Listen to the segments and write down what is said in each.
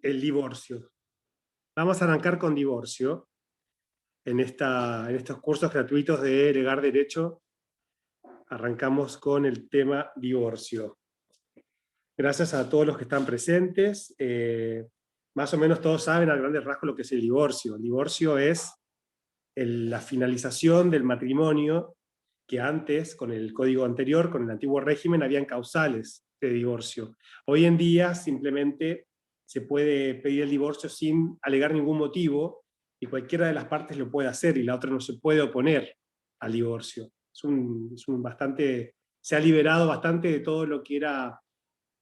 el divorcio. Vamos a arrancar con divorcio en estos cursos gratuitos de Legar Derecho. Arrancamos con el tema divorcio. Gracias a todos los que están presentes. Más o menos todos saben a grandes rasgos lo que es el divorcio. El divorcio es la finalización del matrimonio, que antes, con el código anterior, con el antiguo régimen, habían causales de divorcio. Hoy en día simplemente se puede pedir el divorcio sin alegar ningún motivo, y cualquiera de las partes lo puede hacer, y la otra no se puede oponer al divorcio. Se ha liberado bastante de todo lo que era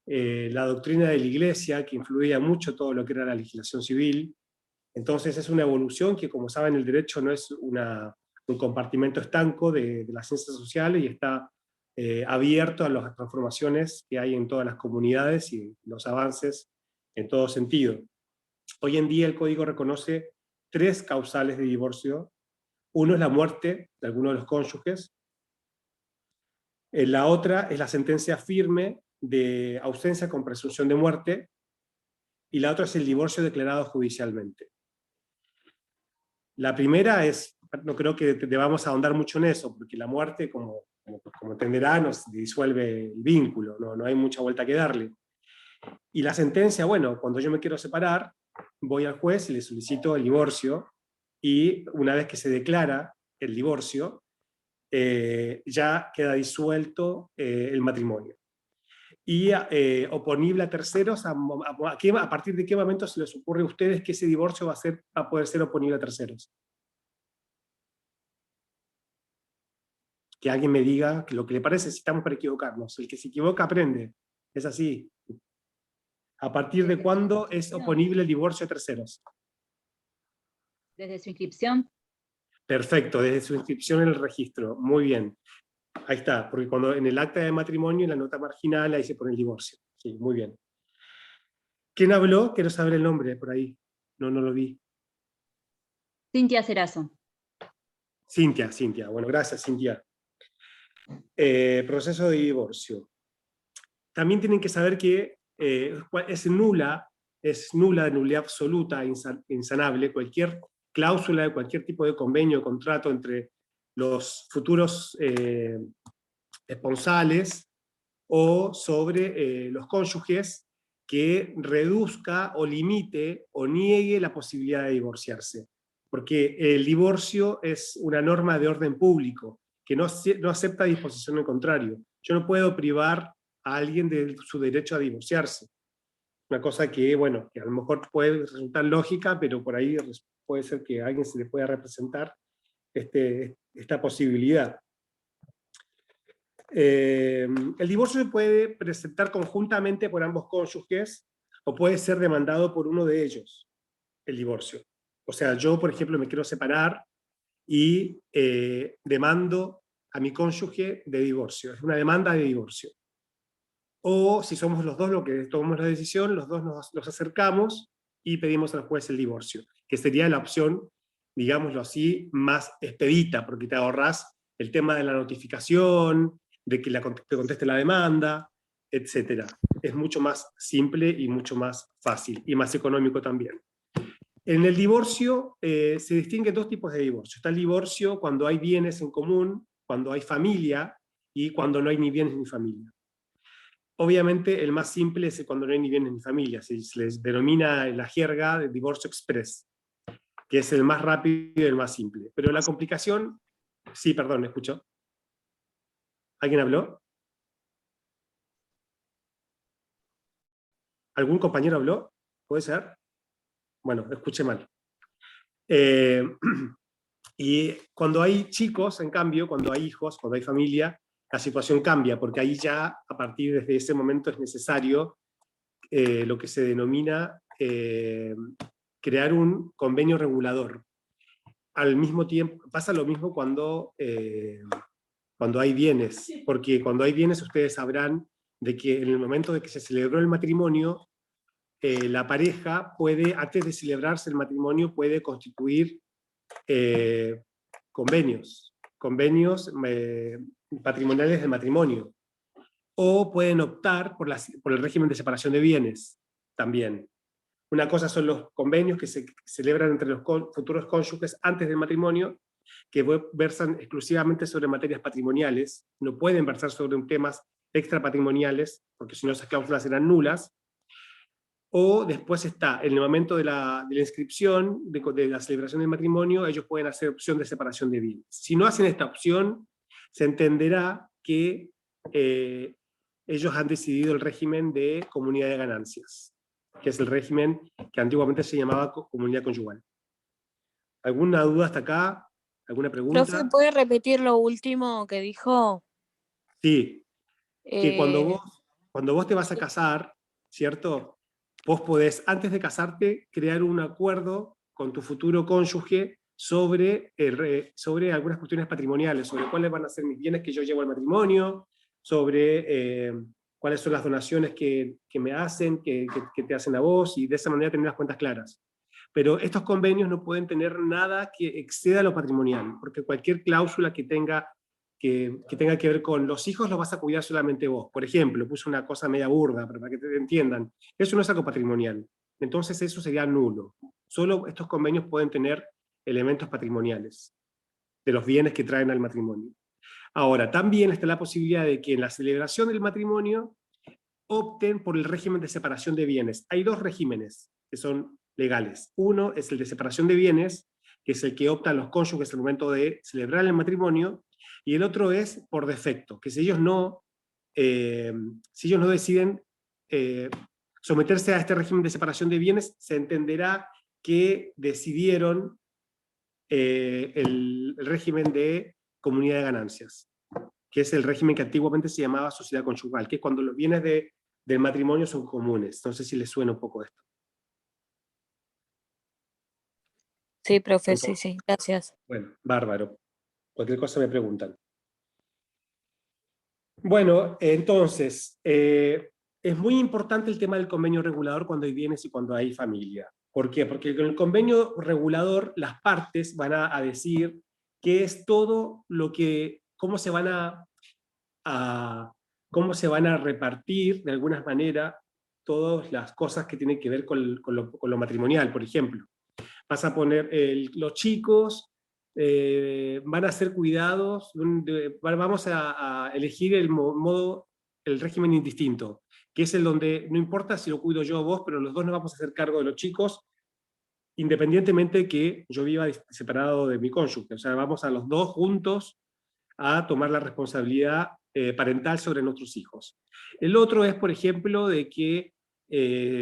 la doctrina de la Iglesia, que influía mucho todo lo que era la legislación civil. Entonces es una evolución que, como saben, el derecho no es un compartimento estanco de las ciencias sociales, y está abierto a las transformaciones que hay en todas las comunidades y los avances en todo sentido. Hoy en día el Código reconoce 3 causales de divorcio. Uno es la muerte de alguno de los cónyuges. La otra es la sentencia firme de ausencia con presunción de muerte. Y la otra es el divorcio declarado judicialmente. La primera es, no creo que debamos ahondar mucho en eso, porque la muerte, como entenderán, nos disuelve el vínculo, no hay mucha vuelta que darle. Y la sentencia, bueno, cuando yo me quiero separar, voy al juez y le solicito el divorcio, y una vez que se declara el divorcio, ya queda disuelto el matrimonio. Y oponible a terceros, ¿a partir de qué momento se les ocurre a ustedes que ese divorcio va a poder ser oponible a terceros? Que alguien me diga que lo que le parece, si estamos para equivocarnos. El que se equivoca aprende. Es así. ¿A partir de cuándo es oponible el divorcio a terceros? Desde su inscripción. Perfecto, desde su inscripción en el registro. Muy bien. Ahí está, porque cuando en el acta de matrimonio, en la nota marginal, ahí se pone el divorcio. Sí, muy bien. ¿Quién habló? Quiero saber el nombre por ahí. No lo vi. Cintia Cerazo. Cintia. Bueno, gracias, Cintia. Proceso de divorcio. También tienen que saber que es nula de nulidad absoluta, insanable, cualquier cláusula de cualquier tipo de convenio o contrato entre los futuros esponsales o sobre los cónyuges, que reduzca o limite o niegue la posibilidad de divorciarse. Porque el divorcio es una norma de orden público, que no acepta disposición en contrario. Yo no puedo privar a alguien de su derecho a divorciarse. Una cosa que, bueno, que a lo mejor puede resultar lógica, pero por ahí puede ser que a alguien se le pueda representar esta posibilidad. El divorcio se puede presentar conjuntamente por ambos cónyuges, o puede ser demandado por uno de ellos, el divorcio. O sea, yo, por ejemplo, me quiero separar y demando a mi cónyuge de divorcio. Es una demanda de divorcio. O si somos los dos los que tomamos la decisión, los dos nos acercamos y pedimos al juez el divorcio, que sería la opción, digámoslo así, más expedita, porque te ahorrás el tema de la notificación, de que te conteste la demanda, etc. Es mucho más simple y mucho más fácil, y más económico también. En el divorcio se distinguen 2 tipos de divorcio. Está el divorcio cuando hay bienes en común, cuando hay familia, y cuando no hay ni bienes ni familia. Obviamente el más simple es cuando no hay ni bienes ni familia. Se les denomina en la jerga de divorcio express, que es el más rápido y el más simple. Pero la complicación... Sí, perdón, ¿me escuchó? ¿Alguien habló? ¿Algún compañero habló? ¿Puede ser? Bueno, escuché mal. Y cuando hay chicos, en cambio, cuando hay hijos, cuando hay familia, la situación cambia, porque ahí ya, a partir de ese momento, es necesario lo que se denomina crear un convenio regulador. Al mismo tiempo, pasa lo mismo cuando hay bienes, porque cuando hay bienes ustedes sabrán de que en el momento de que se celebró el matrimonio, la pareja puede, antes de celebrarse el matrimonio, puede constituir convenios patrimoniales de matrimonio, o pueden optar por el régimen de separación de bienes también. Una cosa son los convenios que se celebran entre los futuros cónyuges antes del matrimonio, que versan exclusivamente sobre materias patrimoniales, no pueden versar sobre temas extrapatrimoniales, porque si no esas cláusulas serán nulas. O después está, en el momento de la inscripción, de la celebración del matrimonio, ellos pueden hacer opción de separación de bienes. Si no hacen esta opción, se entenderá que ellos han decidido el régimen de comunidad de ganancias, que es el régimen que antiguamente se llamaba comunidad conyugal. ¿Alguna duda hasta acá? ¿Alguna Profe, pregunta? ¿puede repetir lo último que dijo? Sí, que Eh, cuando vos te vas a casar, ¿cierto? Vos podés, antes de casarte, crear un acuerdo con tu futuro cónyuge sobre algunas cuestiones patrimoniales, sobre cuáles van a ser mis bienes que yo llevo al matrimonio, sobre cuáles son las donaciones que me hacen, que te hacen a vos, y de esa manera tener las cuentas claras. Pero estos convenios no pueden tener nada que exceda lo patrimonial, porque cualquier cláusula que tenga que ver con los hijos los vas a cuidar solamente vos. Por ejemplo, puse una cosa media burda, pero para que te entiendan, eso no es algo patrimonial. Entonces eso sería nulo. Solo estos convenios pueden tener elementos patrimoniales de los bienes que traen al matrimonio. Ahora, también está la posibilidad de que en la celebración del matrimonio opten por el régimen de separación de bienes. Hay dos regímenes que son legales. Uno es el de separación de bienes, que es el que optan los cónyuges al momento de celebrar el matrimonio, y el otro es por defecto, que si ellos no deciden someterse a este régimen de separación de bienes, se entenderá que decidieron el régimen de comunidad de ganancias, que es el régimen que antiguamente se llamaba sociedad conyugal, que es cuando los bienes del matrimonio son comunes. No sé si les suena un poco esto. sí, profe, sí, Entonces, sí, gracias. bueno, bárbaro. Cualquier cosa me preguntan. Bueno, entonces, es muy importante el tema del convenio regulador cuando hay bienes y cuando hay familia. ¿Por qué? Porque con el convenio regulador las partes van a decir qué es todo lo que, cómo se van cómo se van a repartir de alguna manera todas las cosas que tienen que ver con lo matrimonial, por ejemplo. Vas a poner, los chicos van a ser cuidados, vamos a elegir el régimen indistinto, que es el donde no importa si lo cuido yo o vos, pero los dos nos vamos a hacer cargo de los chicos, independientemente de que yo viva separado de mi cónyuge. O sea, vamos a los dos juntos a tomar la responsabilidad parental sobre nuestros hijos. El otro es, por ejemplo, de que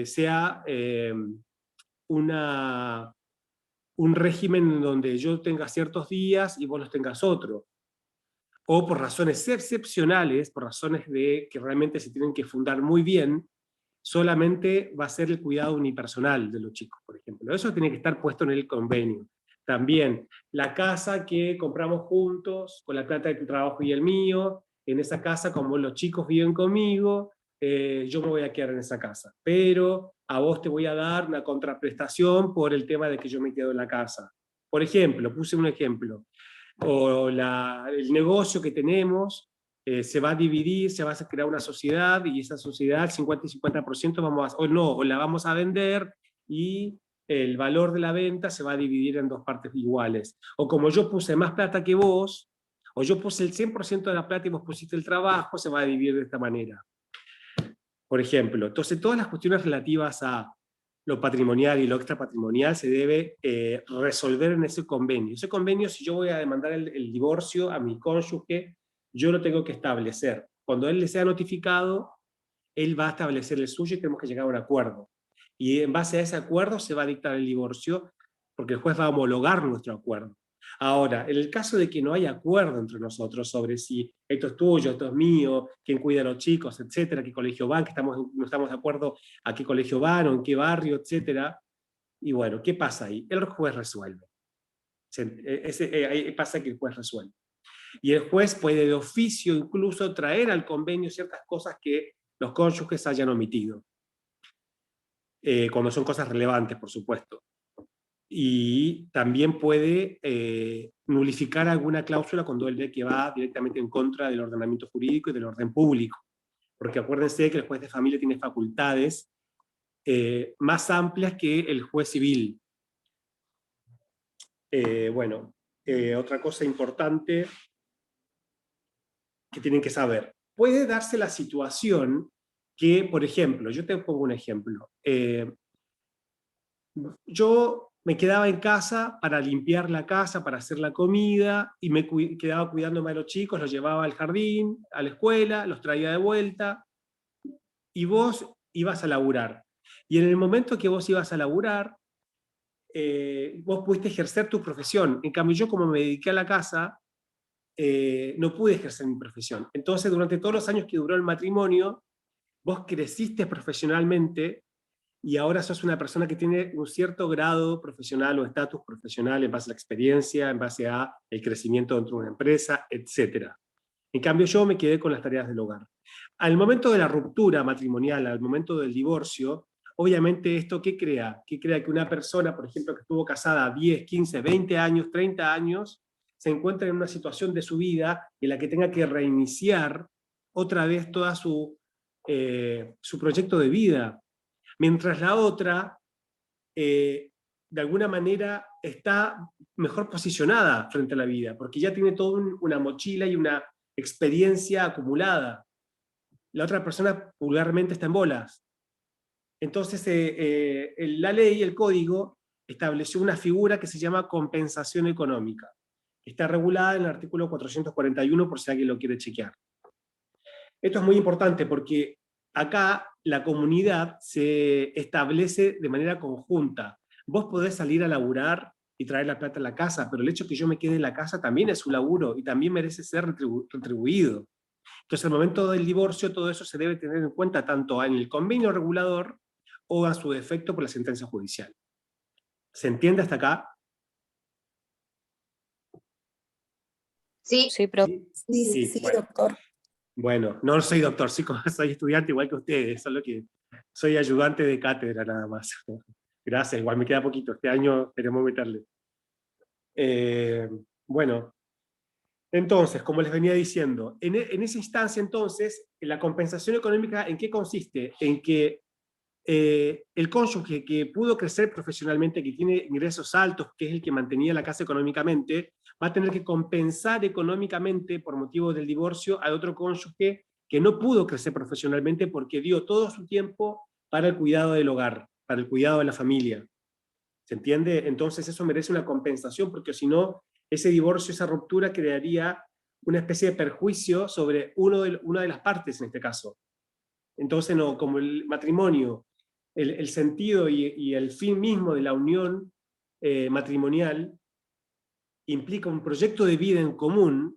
sea un régimen donde yo tenga ciertos días y vos los tengas otro. O por razones excepcionales, por razones de que realmente se tienen que fundar muy bien, solamente va a ser el cuidado unipersonal de los chicos, por ejemplo. Eso tiene que estar puesto en el convenio. También, la casa que compramos juntos, con la plata de tu trabajo y el mío, en esa casa, como los chicos viven conmigo, yo me voy a quedar en esa casa. Pero a vos te voy a dar una contraprestación por el tema de que yo me quedo en la casa. Por ejemplo, puse un ejemplo. O el negocio que tenemos se va a dividir, se va a crear una sociedad, y esa sociedad 50 y 50% o la vamos a vender, y el valor de la venta se va a dividir en dos partes iguales. O como yo puse más plata que vos, o yo puse el 100% de la plata y vos pusiste el trabajo, se va a dividir de esta manera. Por ejemplo, entonces todas las cuestiones relativas a lo patrimonial y lo extrapatrimonial se debe resolver en ese convenio. Ese convenio, si yo voy a demandar el divorcio a mi cónyuge, yo lo tengo que establecer. Cuando él le sea notificado, él va a establecer el suyo y tenemos que llegar a un acuerdo. Y en base a ese acuerdo se va a dictar el divorcio, porque el juez va a homologar nuestro acuerdo. Ahora, en el caso de que no haya acuerdo entre nosotros sobre si esto es tuyo, esto es mío, quién cuida a los chicos, etcétera, qué colegio van, que no estamos de acuerdo a qué colegio van o en qué barrio, etcétera, y bueno, ¿qué pasa ahí? El juez resuelve. Ahí pasa que el juez resuelve. Y el juez puede de oficio incluso traer al convenio ciertas cosas que los cónyuges hayan omitido, cuando son cosas relevantes, por supuesto. Y también puede nulificar alguna cláusula cuando él ve que va directamente en contra del ordenamiento jurídico y del orden público. Porque acuérdense que el juez de familia tiene facultades más amplias que el juez civil. Otra cosa importante que tienen que saber. Puede darse la situación que, por ejemplo, yo te pongo un ejemplo. Yo me quedaba en casa para limpiar la casa, para hacer la comida, y me quedaba cuidándome a los chicos, los llevaba al jardín, a la escuela, los traía de vuelta, y vos ibas a laburar. Y en el momento que vos ibas a laburar, vos pudiste ejercer tu profesión. En cambio, yo como me dediqué a la casa, no pude ejercer mi profesión. Entonces, durante todos los años que duró el matrimonio, vos creciste profesionalmente y ahora sos una persona que tiene un cierto grado profesional o estatus profesional en base a la experiencia, en base a el crecimiento dentro de una empresa, etc. En cambio, yo me quedé con las tareas del hogar. Al momento de la ruptura matrimonial, al momento del divorcio, obviamente esto, ¿qué crea? ¿Qué crea? Que una persona, por ejemplo, que estuvo casada 10, 15, 20 años, 30 años, se encuentra en una situación de su vida en la que tenga que reiniciar otra vez toda su proyecto de vida. Mientras la otra, de alguna manera, está mejor posicionada frente a la vida, porque ya tiene toda una mochila y una experiencia acumulada. La otra persona vulgarmente está en bolas. Entonces, la ley, el código, estableció una figura que se llama compensación económica. Está regulada en el artículo 441 por si alguien lo quiere chequear. Esto es muy importante porque acá la comunidad se establece de manera conjunta. Vos podés salir a laburar y traer la plata a la casa, pero el hecho de que yo me quede en la casa también es un laburo y también merece ser retribuido. Entonces, al momento del divorcio, todo eso se debe tener en cuenta tanto en el convenio regulador o a su defecto por la sentencia judicial. ¿Se entiende hasta acá? Sí. Sí, profe. Sí, bueno. doctor. Bueno, no soy doctor, sí, soy estudiante igual que ustedes, solo que soy ayudante de cátedra nada más. Gracias, igual me queda poquito, este año queremos meterle. Bueno, entonces, como les venía diciendo, en esa instancia entonces, la compensación económica, ¿en qué consiste? En que el cónyuge que pudo crecer profesionalmente, que tiene ingresos altos, que es el que mantenía la casa económicamente, va a tener que compensar económicamente por motivo del divorcio al otro cónyuge que no pudo crecer profesionalmente porque dio todo su tiempo para el cuidado del hogar, para el cuidado de la familia. ¿Se entiende? Entonces eso merece una compensación porque si no, ese divorcio, esa ruptura crearía una especie de perjuicio sobre una de las partes en este caso. Entonces, no, como el matrimonio, el sentido y el fin mismo de la unión matrimonial implica un proyecto de vida en común,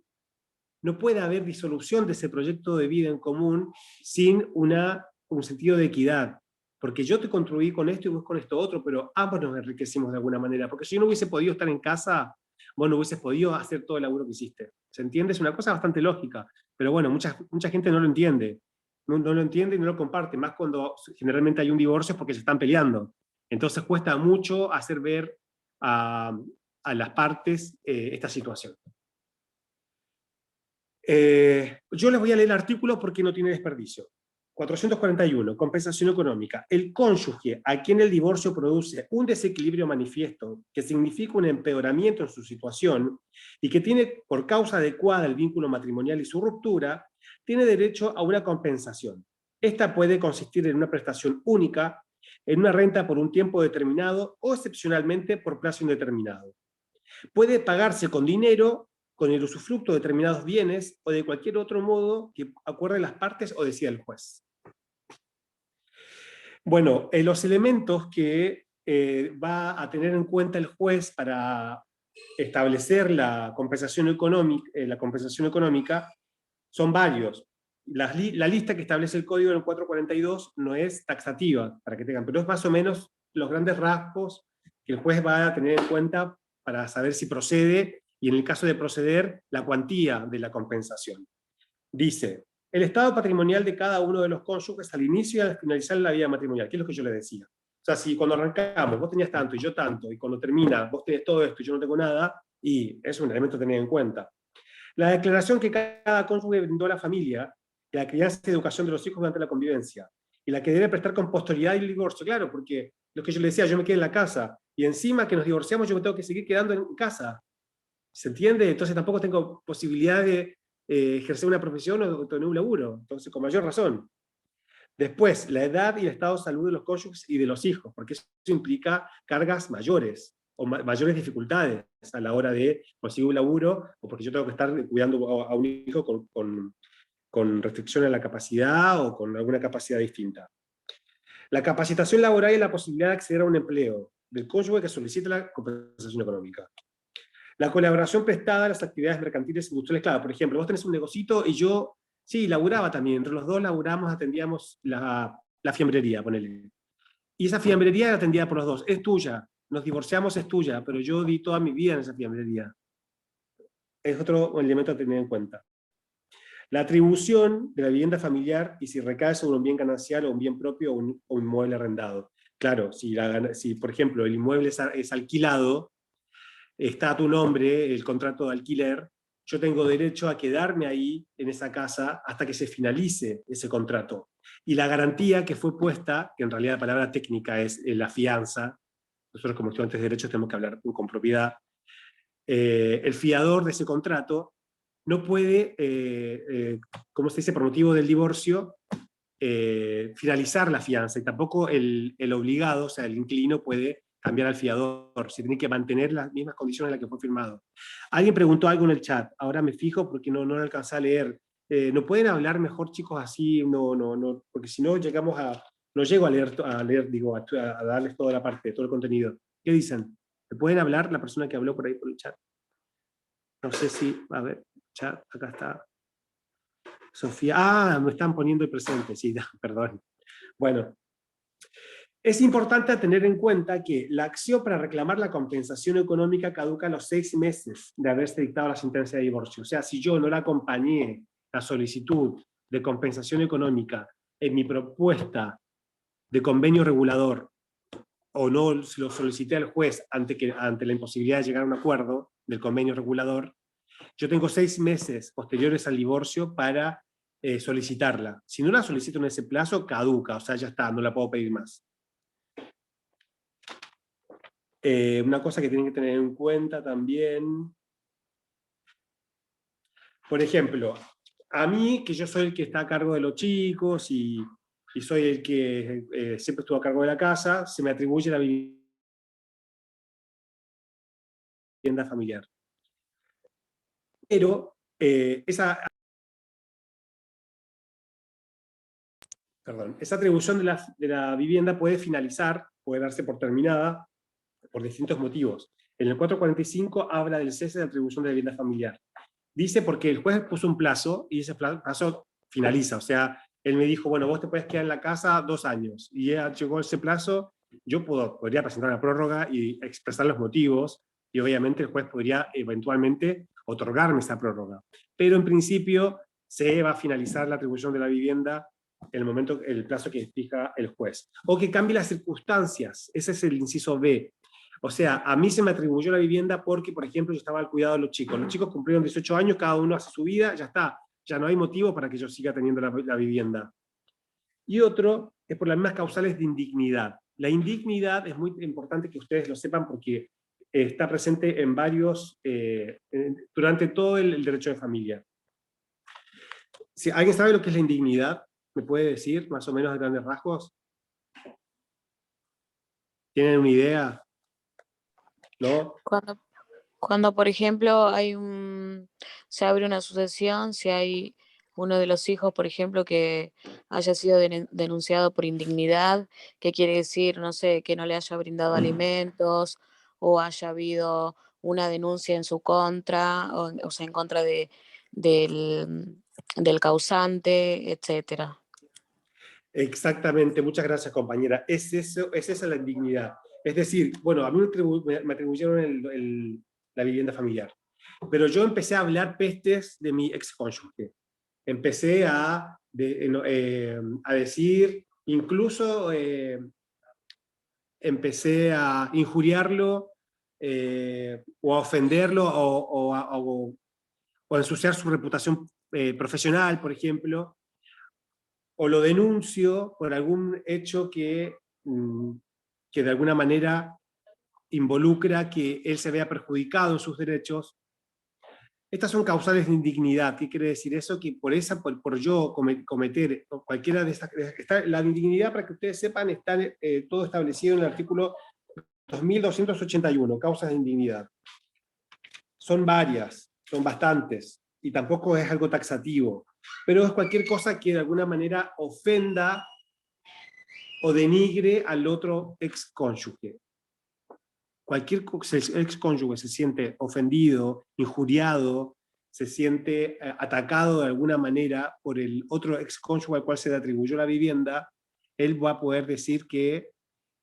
no puede haber disolución de ese proyecto de vida en común sin un sentido de equidad. Porque yo te construí con esto y vos con esto otro, pero ambos nos enriquecimos de alguna manera. Porque si yo no hubiese podido estar en casa, vos no hubieses podido hacer todo el laburo que hiciste. ¿Se entiende? Es una cosa bastante lógica. Pero bueno, mucha gente no lo entiende. No lo entiende y no lo comparte. Más cuando generalmente hay un divorcio es porque se están peleando. Entonces cuesta mucho hacer ver a las partes esta situación. Yo les voy a leer el artículo porque no tiene desperdicio. 441, compensación económica. El cónyuge a quien el divorcio produce un desequilibrio manifiesto que significa un empeoramiento en su situación y que tiene por causa adecuada el vínculo matrimonial y su ruptura, tiene derecho a una compensación. Esta puede consistir en una prestación única, en una renta por un tiempo determinado o excepcionalmente por plazo indeterminado. Puede pagarse con dinero, con el usufructo de determinados bienes o de cualquier otro modo que acuerden las partes o decida el juez. Bueno, los elementos que va a tener en cuenta el juez para establecer la compensación económica son varios. La lista que establece el código en el 442 no es taxativa, para que tengan, pero es más o menos los grandes rasgos que el juez va a tener en cuenta para saber si procede, y en el caso de proceder, la cuantía de la compensación. Dice, el estado patrimonial de cada uno de los cónyuges al inicio y al finalizar la vida matrimonial, que es lo que yo le decía. O sea, si cuando arrancamos vos tenías tanto y yo tanto, y cuando termina vos tenés todo esto y yo no tengo nada, y es un elemento a tener en cuenta. La declaración que cada cónyuge brindó a la familia, la crianza y educación de los hijos durante la convivencia, y la que debe prestar con posterioridad el divorcio, claro, porque lo que yo le decía, yo me quedé en la casa, y encima que nos divorciamos yo me tengo que seguir quedando en casa. ¿Se entiende? Entonces tampoco tengo posibilidad de ejercer una profesión o tener un laburo. Entonces, con mayor razón. Después, la edad y el estado de salud de los cónyuges y de los hijos, porque eso implica cargas mayores o mayores dificultades a la hora de conseguir un laburo, o porque yo tengo que estar cuidando a un hijo con restricción a la capacidad o con alguna capacidad distinta. La capacitación laboral y la posibilidad de acceder a un empleo del cónyuge que solicite la compensación económica. La colaboración prestada a las actividades mercantiles e industriales, claro, por ejemplo, vos tenés un negocito y yo, sí, laburaba también, entre los dos laburamos, atendíamos la fiambrería, ponele. Y esa fiambrería era atendida por los dos, es tuya, nos divorciamos, es tuya, pero yo di toda mi vida en esa fiambrería. Es otro elemento a tener en cuenta. La atribución de la vivienda familiar y si recae sobre un bien ganancial o un bien propio o un inmueble arrendado. Claro, si por ejemplo el inmueble es alquilado, está a tu nombre el contrato de alquiler, yo tengo derecho a quedarme ahí en esa casa hasta que se finalice ese contrato. Y la garantía que fue puesta, que en realidad la palabra técnica es la fianza, nosotros como estudiantes de derechos tenemos que hablar con propiedad, el fiador de ese contrato no puede, como se dice, por motivo del divorcio, finalizar la fianza, y tampoco el obligado, o sea, el inquilino puede cambiar al fiador, se tiene que mantener las mismas condiciones en las que fue firmado. Alguien preguntó algo en el chat, ahora me fijo porque no lo alcancé a leer. ¿No pueden hablar mejor, chicos, así? No, porque si no llegamos no llego a leer digo, a darles toda la parte, todo el contenido. ¿Qué dicen? ¿Me pueden hablar la persona que habló por ahí por el chat? No sé si, a ver, chat, acá está. Sofía, me están poniendo el presente, sí, perdón. Bueno, es importante tener en cuenta que la acción para reclamar la compensación económica caduca a los 6 meses de haberse dictado la sentencia de divorcio. O sea, si yo no la acompañé la solicitud de compensación económica en mi propuesta de convenio regulador, o no lo solicité al juez ante la imposibilidad de llegar a un acuerdo del convenio regulador, yo tengo 6 meses posteriores al divorcio para solicitarla. Si no la solicito en ese plazo, caduca, o sea, ya está, no la puedo pedir más. Una cosa que tienen que tener en cuenta también, por ejemplo, a mí, que yo soy el que está a cargo de los chicos y soy el que siempre estuvo a cargo de la casa, se me atribuye la vivienda familiar. Pero esa atribución de la vivienda puede finalizar, puede darse por terminada por distintos motivos. En el 445 habla del cese de atribución de la vivienda familiar. Dice porque el juez puso un plazo y ese plazo finaliza. O sea, él me dijo, bueno, vos te puedes quedar en la casa 2 años. Y ya llegó ese plazo, yo podría presentar la prórroga y expresar los motivos, y obviamente el juez podría eventualmente otorgarme esa prórroga. Pero en principio se va a finalizar la atribución de la vivienda en el plazo que fija el juez. O que cambie las circunstancias. Ese es el inciso B. O sea, a mí se me atribuyó la vivienda porque, por ejemplo, yo estaba al cuidado de los chicos. Los chicos cumplieron 18 años, cada uno hace su vida, ya está. Ya no hay motivo para que yo siga teniendo la vivienda. Y otro es por las mismas causales de indignidad. La indignidad es muy importante que ustedes lo sepan porque está presente en durante todo el derecho de familia. Si alguien sabe lo que es la indignidad, ¿me puede decir más o menos a grandes rasgos? ¿Tienen una idea? ¿No? Cuando por ejemplo, se abre una sucesión, si hay uno de los hijos, por ejemplo, que haya sido denunciado por indignidad, que quiere decir, no sé, que no le haya brindado alimentos, o haya habido una denuncia en su contra, o sea, en contra del causante, etcétera. Exactamente, muchas gracias, compañera. Es esa la indignidad. Es decir, bueno, a mí me atribuyeron la vivienda familiar, pero yo empecé a hablar pestes de mi excónyuge. Empecé a decir, incluso empecé a injuriarlo o a ofenderlo o a ensuciar su reputación profesional, por ejemplo, o lo denuncio por algún hecho que de alguna manera involucra que él se vea perjudicado en sus derechos. Estas son causales de indignidad. ¿Qué quiere decir eso? Que por yo cometer cualquiera de estas... la indignidad, para que ustedes sepan, está todo establecido en el artículo 2281, causas de indignidad. Son varias, son bastantes, y tampoco es algo taxativo, pero es cualquier cosa que de alguna manera ofenda o denigre al otro excónyuge. Cualquier excónyuge se siente ofendido, injuriado, se siente atacado de alguna manera por el otro excónyuge al cual se le atribuyó la vivienda, él va a poder decir que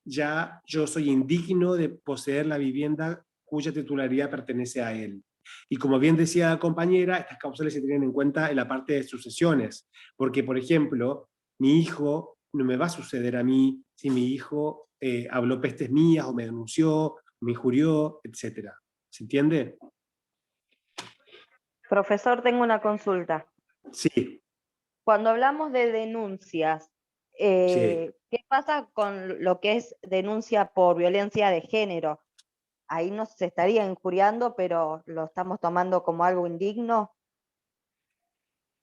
ya yo soy indigno de poseer la vivienda cuya titularidad pertenece a él. Y como bien decía la compañera, estas causales se tienen en cuenta en la parte de sucesiones, porque, por ejemplo, mi hijo, no me va a suceder a mí si mi hijo habló pestes mías, o me denunció, me injurió, etc. ¿Se entiende? Profesor, tengo una consulta. Sí. Cuando hablamos de denuncias, Sí. ¿qué pasa con lo que es denuncia por violencia de género? Ahí no se estaría injuriando, pero lo estamos tomando como algo indigno.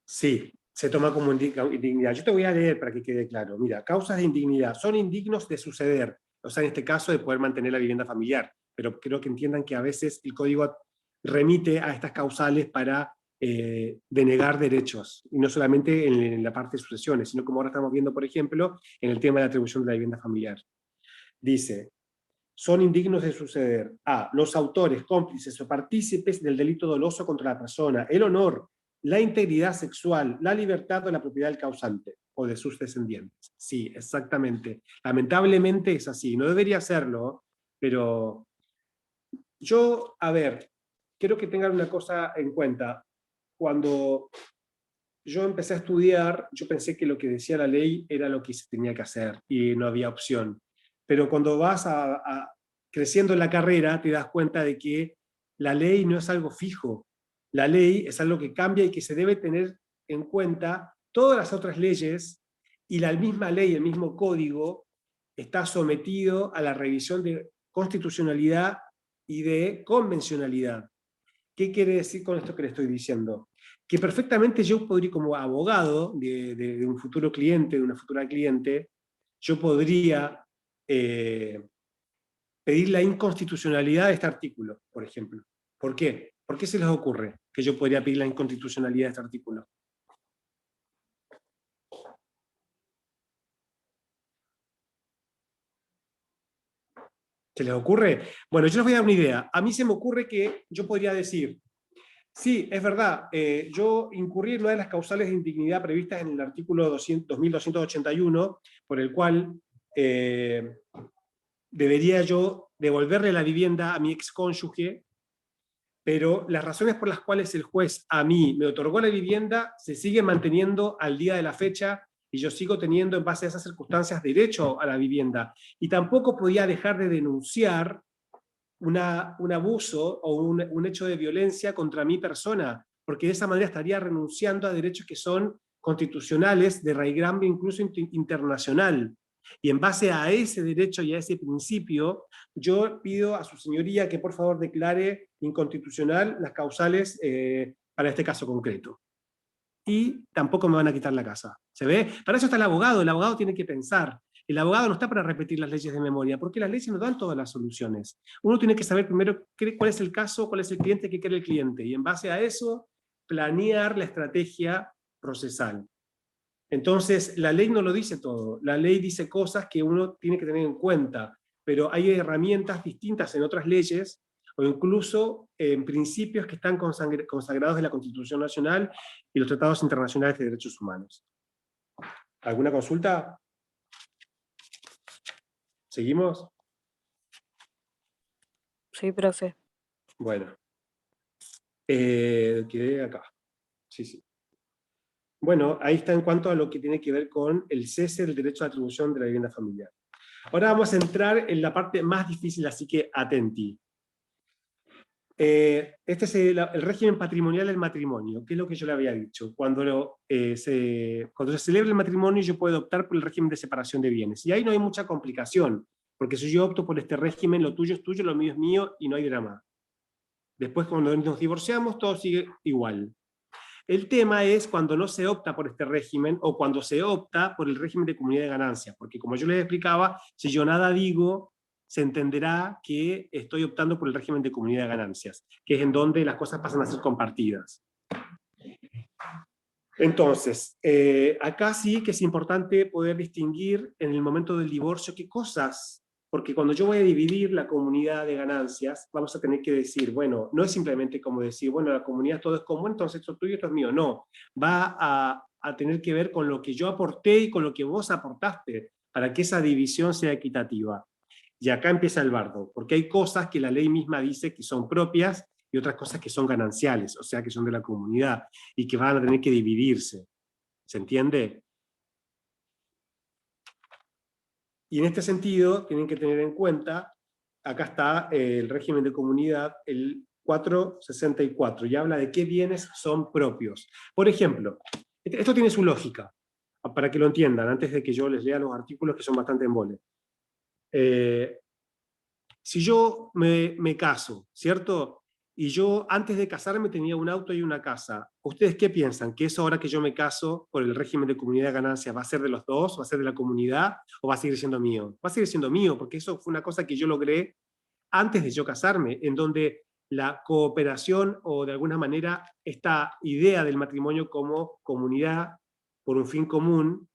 Sí, se toma como indignidad. Yo te voy a leer para que quede claro. Mira, causas de indignidad. Son indignos de suceder, o sea, en este caso de poder mantener la vivienda familiar, pero creo que entiendan que a veces el código remite a estas causales para denegar derechos, y no solamente en la parte de sucesiones, sino como ahora estamos viendo, por ejemplo, en el tema de la atribución de la vivienda familiar. Dice, son indignos de suceder a los autores, cómplices o partícipes del delito doloso contra la persona, el honor, la integridad sexual, la libertad o la propiedad del causante o de sus descendientes. Sí, exactamente. Lamentablemente es así. No debería serlo, pero yo, a ver, quiero que tengan una cosa en cuenta. Cuando yo empecé a estudiar, yo pensé que lo que decía la ley era lo que se tenía que hacer y no había opción. Pero cuando vas creciendo en la carrera, te das cuenta de que la ley no es algo fijo. La ley es algo que cambia y que se debe tener en cuenta todas las otras leyes, y la misma ley, el mismo código, está sometido a la revisión de constitucionalidad y de convencionalidad. ¿Qué quiere decir con esto que le estoy diciendo? Que perfectamente yo podría, como abogado de un futuro cliente, de una futura cliente, yo podría pedir la inconstitucionalidad de este artículo, por ejemplo. ¿Por qué? ¿Por qué se les ocurre que yo podría pedir la inconstitucionalidad de este artículo? ¿Se les ocurre? Bueno, yo les voy a dar una idea. A mí se me ocurre que yo podría decir, sí, es verdad, yo incurrí en una de las causales de indignidad previstas en el artículo 2281, por el cual debería yo devolverle la vivienda a mi excónyuge, pero las razones por las cuales el juez a mí me otorgó la vivienda se siguen manteniendo al día de la fecha, y yo sigo teniendo, en base a esas circunstancias, derecho a la vivienda. Y tampoco podía dejar de denunciar un abuso o un hecho de violencia contra mi persona, porque de esa manera estaría renunciando a derechos que son constitucionales, de raigambre incluso internacional. Y en base a ese derecho y a ese principio, yo pido a su señoría que por favor declare inconstitucional las causales para este caso concreto. Y tampoco me van a quitar la casa. ¿Se ve? Para eso está el abogado tiene que pensar. El abogado no está para repetir las leyes de memoria, porque las leyes no dan todas las soluciones. Uno tiene que saber primero cuál es el caso, cuál es el cliente, qué quiere el cliente, y en base a eso planear la estrategia procesal. Entonces, la ley no lo dice todo. La ley dice cosas que uno tiene que tener en cuenta, pero hay herramientas distintas en otras leyes, o incluso en principios que están consagrados en la Constitución Nacional y los tratados internacionales de derechos humanos. ¿Alguna consulta? ¿Seguimos? Sí, profe. Bueno. Quedé acá. Sí. Bueno, ahí está en cuanto a lo que tiene que ver con el cese del derecho a atribución de la vivienda familiar. Ahora vamos a entrar en la parte más difícil, así que atenti. Este es el régimen patrimonial del matrimonio, que es lo que yo le había dicho. Cuando se celebra el matrimonio, yo puedo optar por el régimen de separación de bienes. Y ahí no hay mucha complicación, porque si yo opto por este régimen, lo tuyo es tuyo, lo mío es mío, y no hay drama. Después, cuando nos divorciamos, todo sigue igual. El tema es cuando no se opta por este régimen, o cuando se opta por el régimen de comunidad de ganancias, porque como yo les explicaba, si yo nada digo, se entenderá que estoy optando por el régimen de comunidad de ganancias, que es en donde las cosas pasan a ser compartidas. Entonces, acá sí que es importante poder distinguir en el momento del divorcio qué cosas, porque cuando yo voy a dividir la comunidad de ganancias, vamos a tener que decir, bueno, no es simplemente como decir, bueno, la comunidad todo es común, entonces esto es tuyo, esto es mío, no. Va a tener que ver con lo que yo aporté y con lo que vos aportaste, para que esa división sea equitativa. Y acá empieza el bardo, porque hay cosas que la ley misma dice que son propias y otras cosas que son gananciales, o sea, que son de la comunidad, y que van a tener que dividirse. ¿Se entiende? Y en este sentido, tienen que tener en cuenta, acá está el régimen de comunidad, el 464, y habla de qué bienes son propios. Por ejemplo, esto tiene su lógica, para que lo entiendan, antes de que yo les lea los artículos que son bastante embole. Si yo me caso, ¿cierto? Y yo antes de casarme tenía un auto y una casa. ¿Ustedes qué piensan? ¿Que eso ahora que yo me caso por el régimen de comunidad de ganancias va a ser de los dos? ¿Va a ser de la comunidad? ¿O va a seguir siendo mío? Va a seguir siendo mío, porque eso fue una cosa que yo logré antes de yo casarme, en donde la cooperación o de alguna manera esta idea del matrimonio como comunidad por un fin común,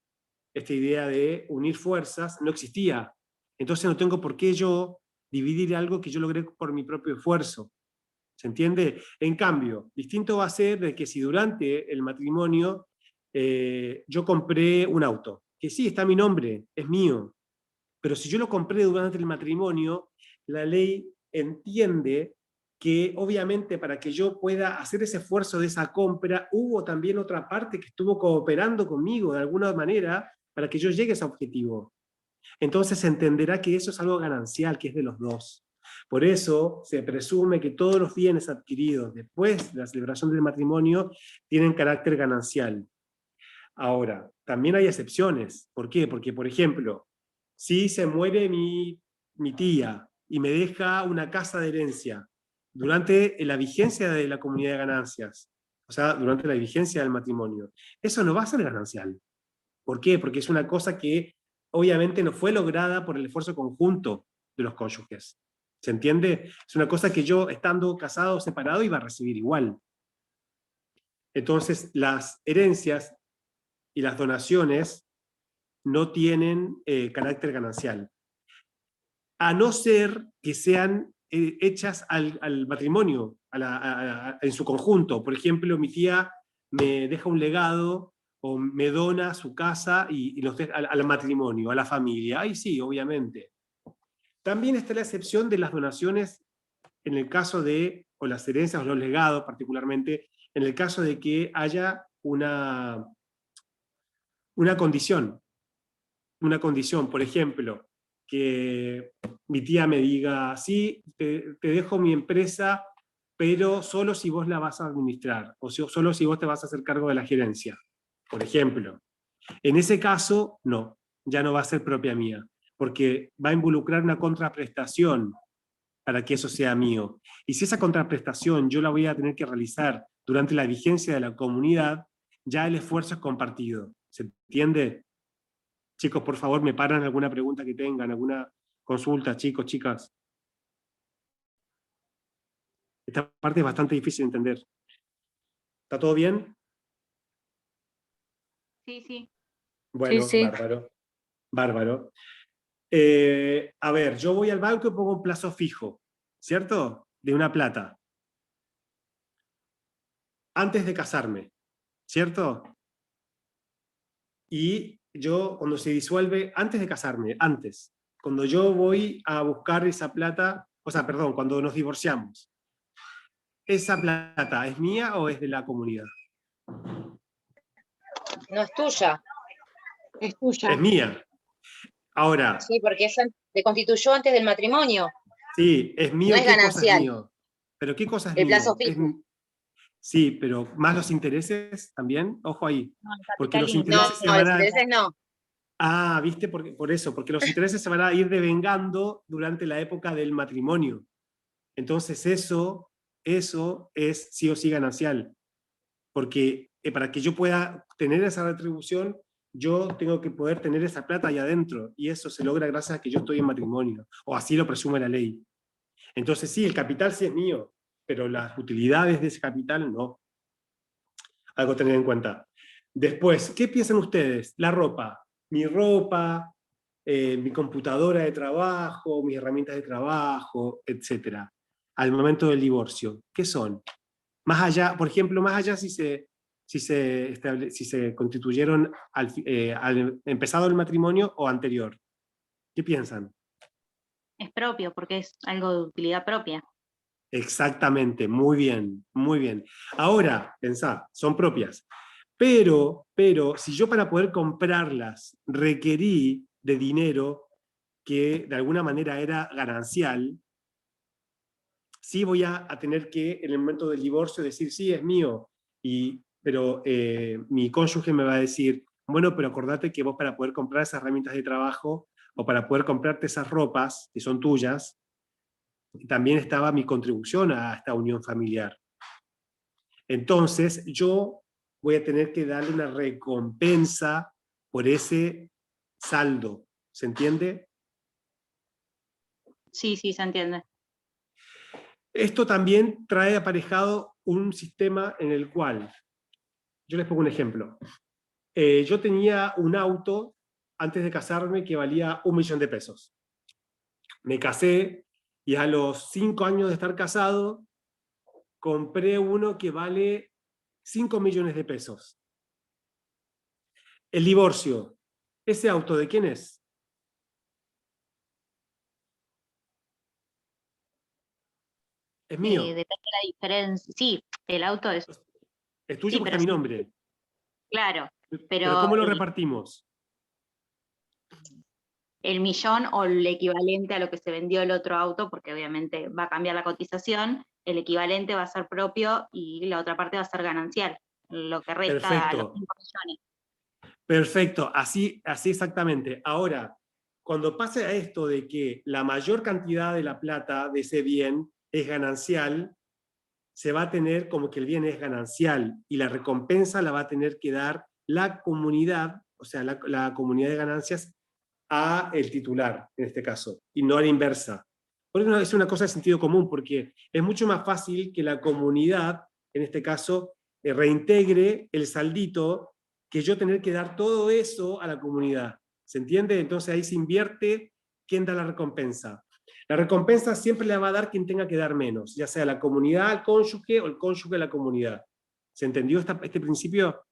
esta idea de unir fuerzas, no existía. Entonces no tengo por qué yo dividir algo que yo logré por mi propio esfuerzo. ¿Se entiende? En cambio, distinto va a ser de que si durante el matrimonio yo compré un auto, que sí, está a mi nombre, es mío, pero si yo lo compré durante el matrimonio, la ley entiende que obviamente para que yo pueda hacer ese esfuerzo de esa compra, hubo también otra parte que estuvo cooperando conmigo de alguna manera para que yo llegue a ese objetivo. Entonces se entenderá que eso es algo ganancial, que es de los dos. Por eso se presume que todos los bienes adquiridos después de la celebración del matrimonio tienen carácter ganancial. Ahora, también hay excepciones. ¿Por qué? Porque, por ejemplo, si se muere mi tía y me deja una casa de herencia durante la vigencia de la comunidad de ganancias, o sea, durante la vigencia del matrimonio, eso no va a ser ganancial. ¿Por qué? Porque es una cosa que obviamente no fue lograda por el esfuerzo conjunto de los cónyuges. ¿Se entiende? Es una cosa que yo, estando casado o separado, iba a recibir igual. Entonces, las herencias y las donaciones no tienen carácter ganancial. A no ser que sean hechas al matrimonio, en su conjunto. Por ejemplo, mi tía me deja un legado o me dona su casa y al matrimonio, a la familia. Ahí sí, obviamente. También está la excepción de las donaciones en el caso de, o las herencias o los legados particularmente, en el caso de que haya una condición. Una condición, por ejemplo, que mi tía me diga, sí, te dejo mi empresa, pero solo si vos la vas a administrar, o solo si vos te vas a hacer cargo de la gerencia, por ejemplo. En ese caso, no, ya no va a ser propia mía, porque va a involucrar una contraprestación para que eso sea mío. Y si esa contraprestación yo la voy a tener que realizar durante la vigencia de la comunidad, ya el esfuerzo es compartido. ¿Se entiende? Chicos, por favor, me paran alguna pregunta que tengan, alguna consulta, chicos, chicas. Esta parte es bastante difícil de entender. ¿Está todo bien? Sí, sí. Bueno, Sí. bárbaro. Bárbaro. A ver, yo voy al banco y pongo un plazo fijo, ¿cierto? De una plata. Antes de casarme, ¿cierto? Y yo, cuando se disuelve, antes de casarme, antes, cuando yo voy a buscar esa plata, o sea, perdón, cuando nos divorciamos, ¿esa plata es mía o es de la comunidad? No es tuya. Es tuya. Es mía. Ahora, Sí, porque se constituyó antes del matrimonio. sí, es mío, No es ¿qué cosa es ganancial. mío? ¿Pero qué cosas El plazo mío? fijo. Sí, pero más los intereses también, ojo ahí. No, el Porque los capital No, intereses se no, van los a... intereses no. Ah, ¿viste? Por eso, porque los intereses se van a ir devengando durante la época del matrimonio. Entonces eso es sí o sí ganancial. Porque para que yo pueda tener esa retribución, yo tengo que poder tener esa plata ahí adentro. Y eso se logra gracias a que yo estoy en matrimonio. O así lo presume la ley. Entonces sí, el capital sí es mío, pero las utilidades de ese capital no. Algo a tener en cuenta. Después, ¿qué piensan ustedes? La ropa. Mi ropa, mi computadora de trabajo, mis herramientas de trabajo, etcétera. Al momento del divorcio, ¿qué son? Más allá, por ejemplo, más allá si se constituyeron al empezado el matrimonio o anterior. ¿Qué piensan? es propio porque es algo de utilidad propia. Exactamente, muy bien, muy bien. Ahora, pensá, son propias. Pero, si yo para poder comprarlas requerí de dinero que de alguna manera era ganancial, sí voy a tener que, en el momento del divorcio, decir, sí, es mío, pero mi cónyuge me va a decir, bueno, pero acordate que vos para poder comprar esas herramientas de trabajo o para poder comprarte esas ropas que son tuyas, también estaba mi contribución a esta unión familiar. Entonces, yo voy a tener que darle una recompensa por ese saldo. ¿Se entiende? Sí, sí, se entiende. Esto también trae aparejado un sistema en el cual, yo les pongo un ejemplo. Yo tenía un auto antes de casarme que valía 1 millón de pesos. Me casé y a los 5 años de estar casado, compré uno que vale 5 millones de pesos. El divorcio. ¿Ese auto de quién es? Es mío. Depende de la diferencia. Sí, el auto es. Es tuyo Sí, porque pero está mi sí, nombre. claro. Pero Pero ¿cómo lo repartimos? el millón o el equivalente a lo que se vendió el otro auto, porque obviamente va a cambiar la cotización, el equivalente va a ser propio y la otra parte va a ser ganancial, lo que resta a los Perfecto. 5 millones. Perfecto, así exactamente. Ahora, cuando pase a esto de que la mayor cantidad de la plata de ese bien es ganancial, se va a tener como que el bien es ganancial y la recompensa la va a tener que dar la comunidad, o sea, la comunidad de ganancias a el titular, en este caso, y no a la inversa. Por eso es una cosa de sentido común, porque es mucho más fácil que la comunidad, en este caso, reintegre el saldito que yo tener que dar todo eso a la comunidad. ¿Se entiende? Entonces ahí se invierte quién da la recompensa. La recompensa siempre la va a dar quien tenga que dar menos, ya sea la comunidad al cónyuge o el cónyuge a la comunidad. ¿Se entendió este principio?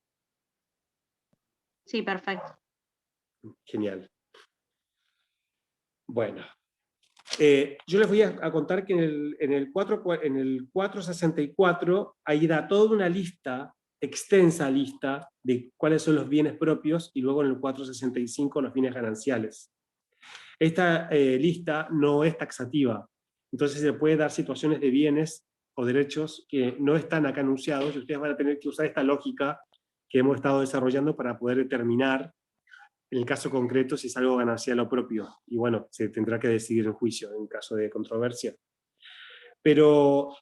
Sí, perfecto. Genial. Bueno, yo les voy a contar que en el 464 ahí da toda una lista, extensa lista, de cuáles son los bienes propios, y luego en el 465 los bienes gananciales. Esta lista no es taxativa, entonces se puede dar situaciones de bienes o derechos que no están acá anunciados, y ustedes van a tener que usar esta lógica que hemos estado desarrollando para poder determinar en el caso concreto si es algo ganancial o propio. Y bueno, se tendrá que decidir en juicio en caso de controversia. Pero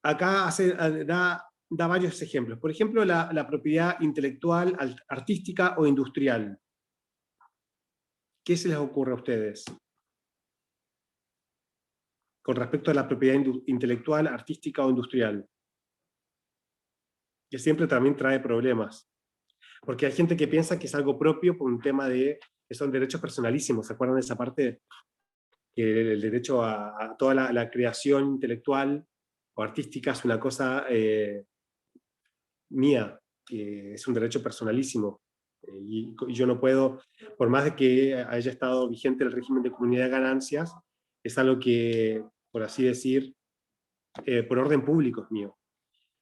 acá da varios ejemplos. Por ejemplo, la propiedad intelectual, artística o industrial. ¿Qué se les ocurre a ustedes con respecto a la propiedad intelectual, artística o industrial? Que siempre también trae problemas. Porque hay gente que piensa que es algo propio por un tema de que son derechos personalísimos. ¿Se acuerdan de esa parte? Que el derecho a toda la creación intelectual o artística es una cosa mía, que es un derecho personalísimo. Y yo no puedo, por más de que haya estado vigente el régimen de comunidad de ganancias, es algo que, por así decir, por orden público es mío.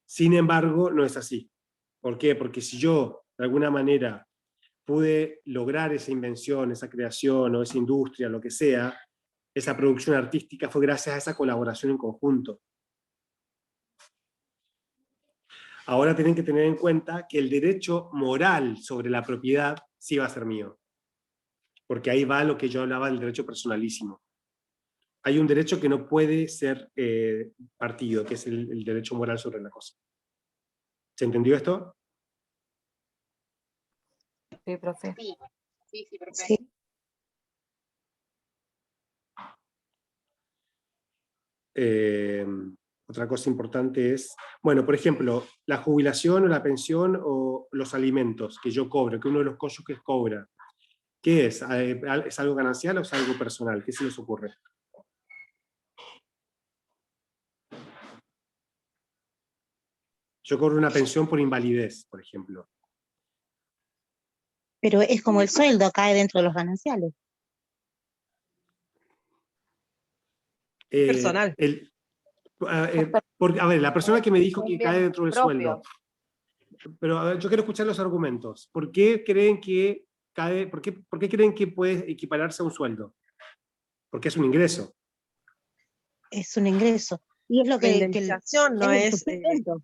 Sin embargo, no es así. ¿Por qué? Porque si yo, de alguna manera, pude lograr esa invención, esa creación o esa industria, lo que sea, esa producción artística fue gracias a esa colaboración en conjunto. Ahora tienen que tener en cuenta que el derecho moral sobre la propiedad sí va a ser mío. Porque ahí va lo que yo hablaba del derecho personalísimo. Hay un derecho que no puede ser partido, que es el derecho moral sobre la cosa. ¿Se entendió esto? Sí, profe. Sí, sí, sí, perfecto. Sí. Otra cosa importante es, bueno, por ejemplo, la jubilación o la pensión o los alimentos que yo cobro, que uno de los cónyuges cobra. ¿Qué es? ¿Es algo ganancial o es algo personal? ¿Qué se les ocurre? Yo cobro una pensión por invalidez, por ejemplo. Pero es como el sueldo, cae dentro de los gananciales. Personal. A ver, la persona que me dijo que Un cae bien dentro del propio. sueldo. Pero a ver, yo quiero escuchar los argumentos. ¿Por qué creen que cae, por qué creen que puede equipararse a un sueldo? Porque es un ingreso. Es un ingreso. Y es lo La que indemnización no el es... sustento.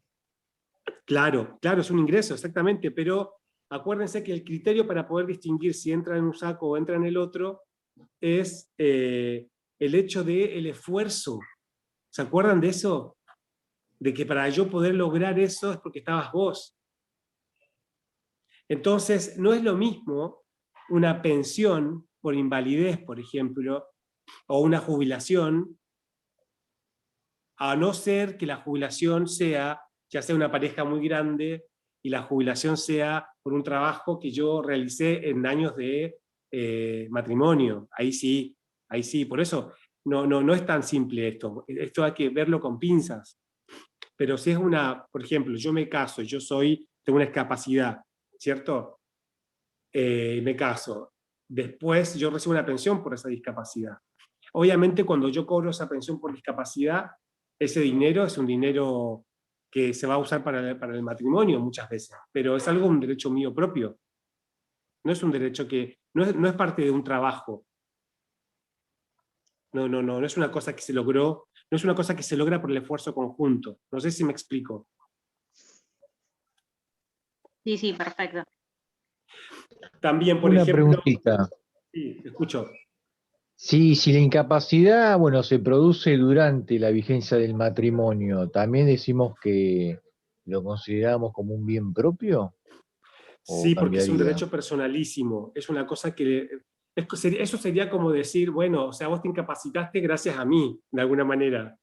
Claro, claro, es un ingreso, exactamente, pero acuérdense que el criterio para poder distinguir si entra en un saco o entra en el otro es el hecho del esfuerzo. ¿Se acuerdan de eso? De que para yo poder lograr eso es porque estabas vos. Entonces, no es lo mismo una pensión por invalidez, por ejemplo, o una jubilación, a no ser que la jubilación sea, ya sea una pareja muy grande, y la jubilación sea por un trabajo que yo realicé en años de matrimonio. Ahí sí. Por eso no es tan simple esto. Esto hay que verlo con pinzas. Pero si es por ejemplo, yo me caso, tengo una discapacidad, ¿cierto? Me caso. Después yo recibo una pensión por esa discapacidad. Obviamente cuando yo cobro esa pensión por discapacidad, ese dinero es un dinero que se va a usar para el matrimonio muchas veces, pero es un derecho mío propio. No es un derecho que, no es parte de un trabajo. No es una cosa que se logró, no es una cosa que se logra por el esfuerzo conjunto. No sé si me explico. Sí, sí, perfecto. También, por Una ejemplo, preguntita. sí, escucho. Si la incapacidad, bueno, se produce durante la vigencia del matrimonio, ¿también decimos que lo consideramos como un bien propio? ¿O Sí, porque es un cambiaría? derecho personalísimo. Es una cosa que... Eso sería como decir, bueno, o sea, vos te incapacitaste gracias a mí, de alguna manera.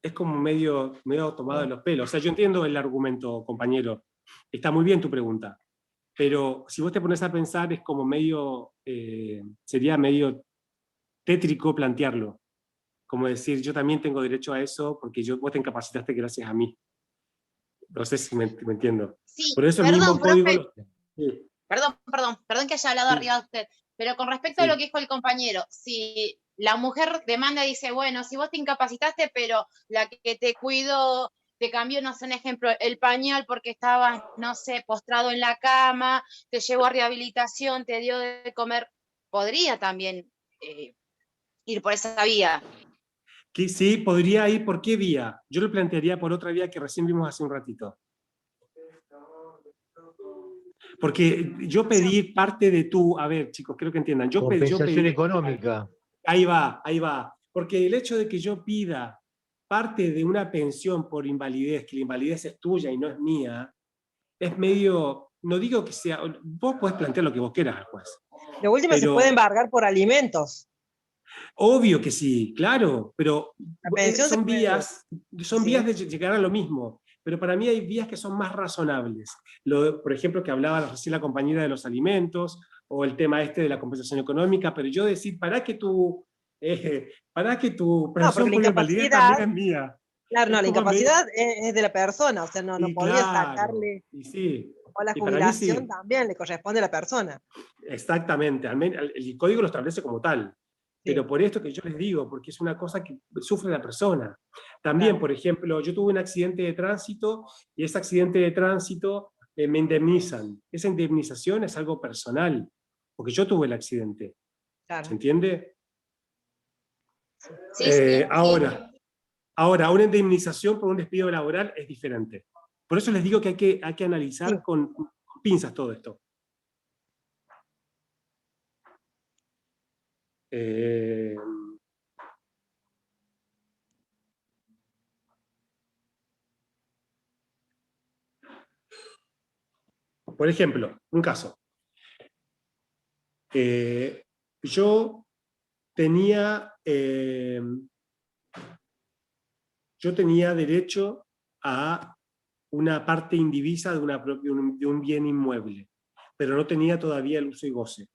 Es como medio tomado de los pelos. O sea, yo entiendo el argumento, compañero. Está muy bien tu pregunta. Pero si vos te pones a pensar, es como sería medio tétrico plantearlo. Como decir, yo también tengo derecho a eso porque vos te incapacitaste gracias a mí. No sé si me entiendo. Sí, Por eso el perdón, mismo código... profe, Sí, perdón que haya hablado sí, arriba de usted, pero con respecto a lo que dijo el compañero, si la mujer demanda y dice, bueno, si vos te incapacitaste, pero la que te cuidó, te cambió, no sé, un ejemplo, el pañal porque estabas, no sé, postrado en la cama, te llevó a rehabilitación, te dio de comer, podría también ir por esa vía. que sí, podría ir por qué vía. Yo lo plantearía por otra vía que recién vimos hace un ratito. Porque yo pedí parte de a ver, chicos, creo que entiendan. Yo Compensación pedí, económica. ahí va. Porque el hecho de que yo pida parte de una pensión por invalidez, que la invalidez es tuya y no es mía, es medio, no digo que sea, vos podés plantear lo que vos quieras al juez. De última se Pero puede embargar por alimentos. obvio que sí, claro, pero La pensión se son puede... vías Sí. de llegar a lo mismo. Pero para mí hay vías que son más razonables. Por ejemplo, que hablaba recién la compañera de los alimentos, o el tema de la compensación económica, pero yo decir, para que tu No, porque pensión la por invalidez incapacidad, también es mía. claro, Es no, la como medio, incapacidad es de la persona, o sea, no y podría claro, sacarle, y sí, o la y para mí jubilación sí, también le corresponde a la persona. exactamente, el código lo establece como tal. Pero Sí, por esto que yo les digo, porque es una cosa que sufre la persona. También, claro. por ejemplo, yo tuve un accidente de tránsito y ese accidente de tránsito me indemnizan. Esa indemnización es algo personal, porque yo tuve el accidente. Claro. ¿Se entiende? Sí, sí, sí. Ahora, una indemnización por un despido laboral es diferente, Por eso les digo que hay que analizar Sí. con pinzas todo esto. Por ejemplo, un caso. Yo tenía derecho a una parte indivisa de un bien inmueble, pero no tenía todavía el uso y goce,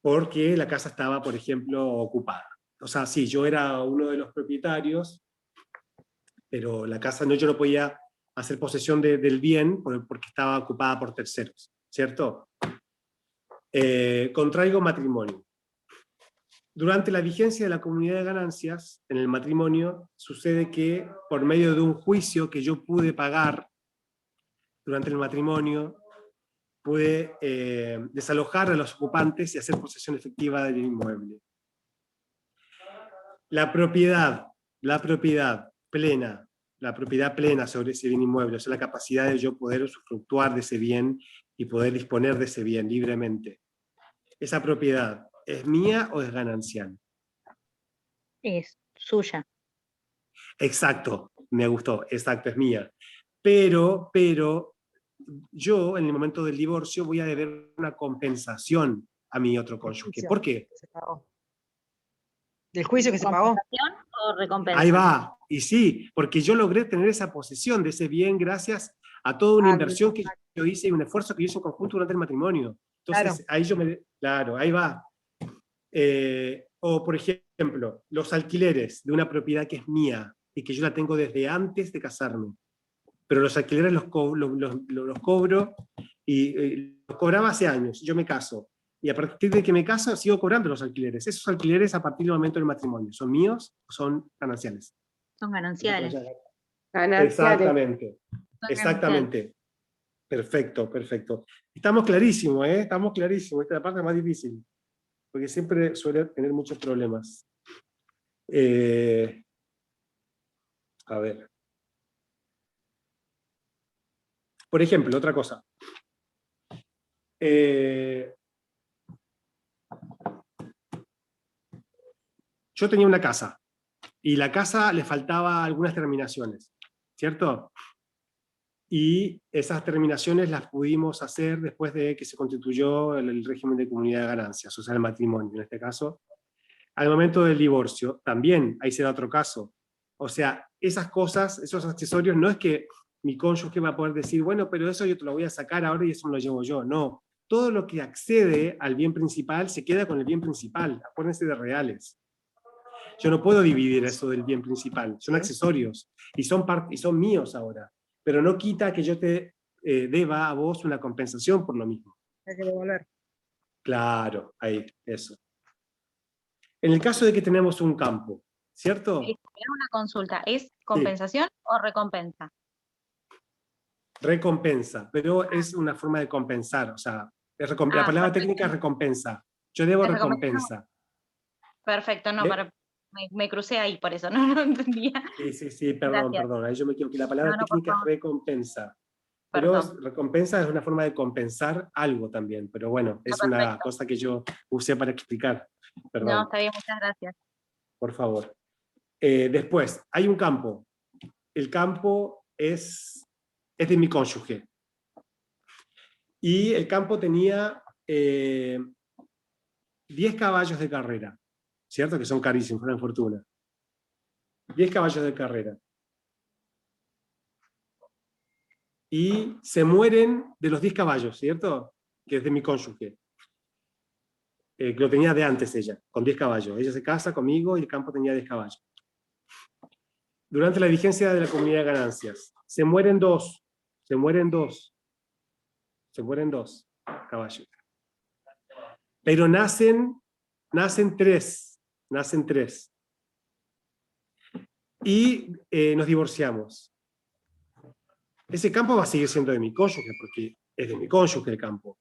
porque la casa estaba, por ejemplo, ocupada. O sea, sí, yo era uno de los propietarios, pero la casa yo no podía hacer posesión del bien porque estaba ocupada por terceros, ¿cierto? Contraigo matrimonio. Durante la vigencia de la comunidad de ganancias, en el matrimonio, sucede que por medio de un juicio que yo pude pagar durante el matrimonio, pude desalojar a los ocupantes y hacer posesión efectiva del inmueble. La propiedad plena sobre ese bien inmueble, o sea, la capacidad de yo poder usufructuar de ese bien y poder disponer de ese bien libremente. ¿Esa propiedad es mía o es ganancial? Es suya. Exacto, me gustó, exacto, es mía. Pero yo en el momento del divorcio voy a deber una compensación a mi otro cónyuge. ¿Por qué? Se pagó. ¿Del juicio que se pagó? ¿Compensación o recompensa? Ahí va, y sí, porque yo logré tener esa posesión de ese bien gracias a toda una inversión que yo hice y un esfuerzo que yo hice en conjunto durante el matrimonio. Entonces, ahí claro, ahí va. O, por ejemplo, los alquileres de una propiedad que es mía y que yo la tengo desde antes de casarme. Pero los alquileres los cobro y los cobraba hace años. Yo me caso. Y a partir de que me caso, sigo cobrando los alquileres. Esos alquileres a partir del momento del matrimonio, ¿son míos o son gananciales? Son gananciales. Exactamente. Son Exactamente. Perfecto. Estamos clarísimos, ¿eh? Estamos clarísimos. Esta es la parte más difícil. Porque siempre suele tener muchos problemas. A ver. Por ejemplo, otra cosa. Yo tenía una casa, y la casa le faltaba algunas terminaciones, ¿cierto? Y esas terminaciones las pudimos hacer después de que se constituyó el régimen de comunidad de ganancias, o sea, el matrimonio en este caso. Al momento del divorcio, también ahí se da otro caso. O sea, esas cosas, esos accesorios, no es que mi cónyuge va a poder decir, bueno, pero eso yo te lo voy a sacar ahora y eso me lo llevo yo. No, todo lo que accede al bien principal se queda con el bien principal. Acuérdense de reales. Yo no puedo dividir eso del bien principal, son accesorios y son míos ahora, pero no quita que yo te deba a vos una compensación por lo mismo. Hay que devolver. Claro, ahí, eso. En el caso de que tenemos un campo, ¿cierto? Una consulta, ¿es compensación o recompensa? Recompensa, pero es una forma de compensar, o sea, la palabra técnica es recompensa. Yo debo recompensa. Perfecto, no, me crucé ahí, por eso no entendía. Sí, perdón, ahí yo me equivoqué. La palabra técnica es recompensa. Pero recompensa es una forma de compensar algo también, pero bueno, es una cosa que yo usé para explicar. Perdón. No, está bien, muchas gracias. Por favor. Después, hay un campo. El campo es de mi cónyuge. Y el campo tenía 10 caballos de carrera, ¿cierto? Que son carísimos, una fortuna. 10 caballos de carrera. Y se mueren de los 10 caballos, ¿cierto? Que es de mi cónyuge. Que lo tenía de antes ella, con 10 caballos. Ella se casa conmigo y el campo tenía 10 caballos. Durante la vigencia de la comunidad de ganancias, se mueren dos caballos. Pero nacen tres. Y nos divorciamos. Ese campo va a seguir siendo de mi cónyuge, porque es de mi cónyuge el campo.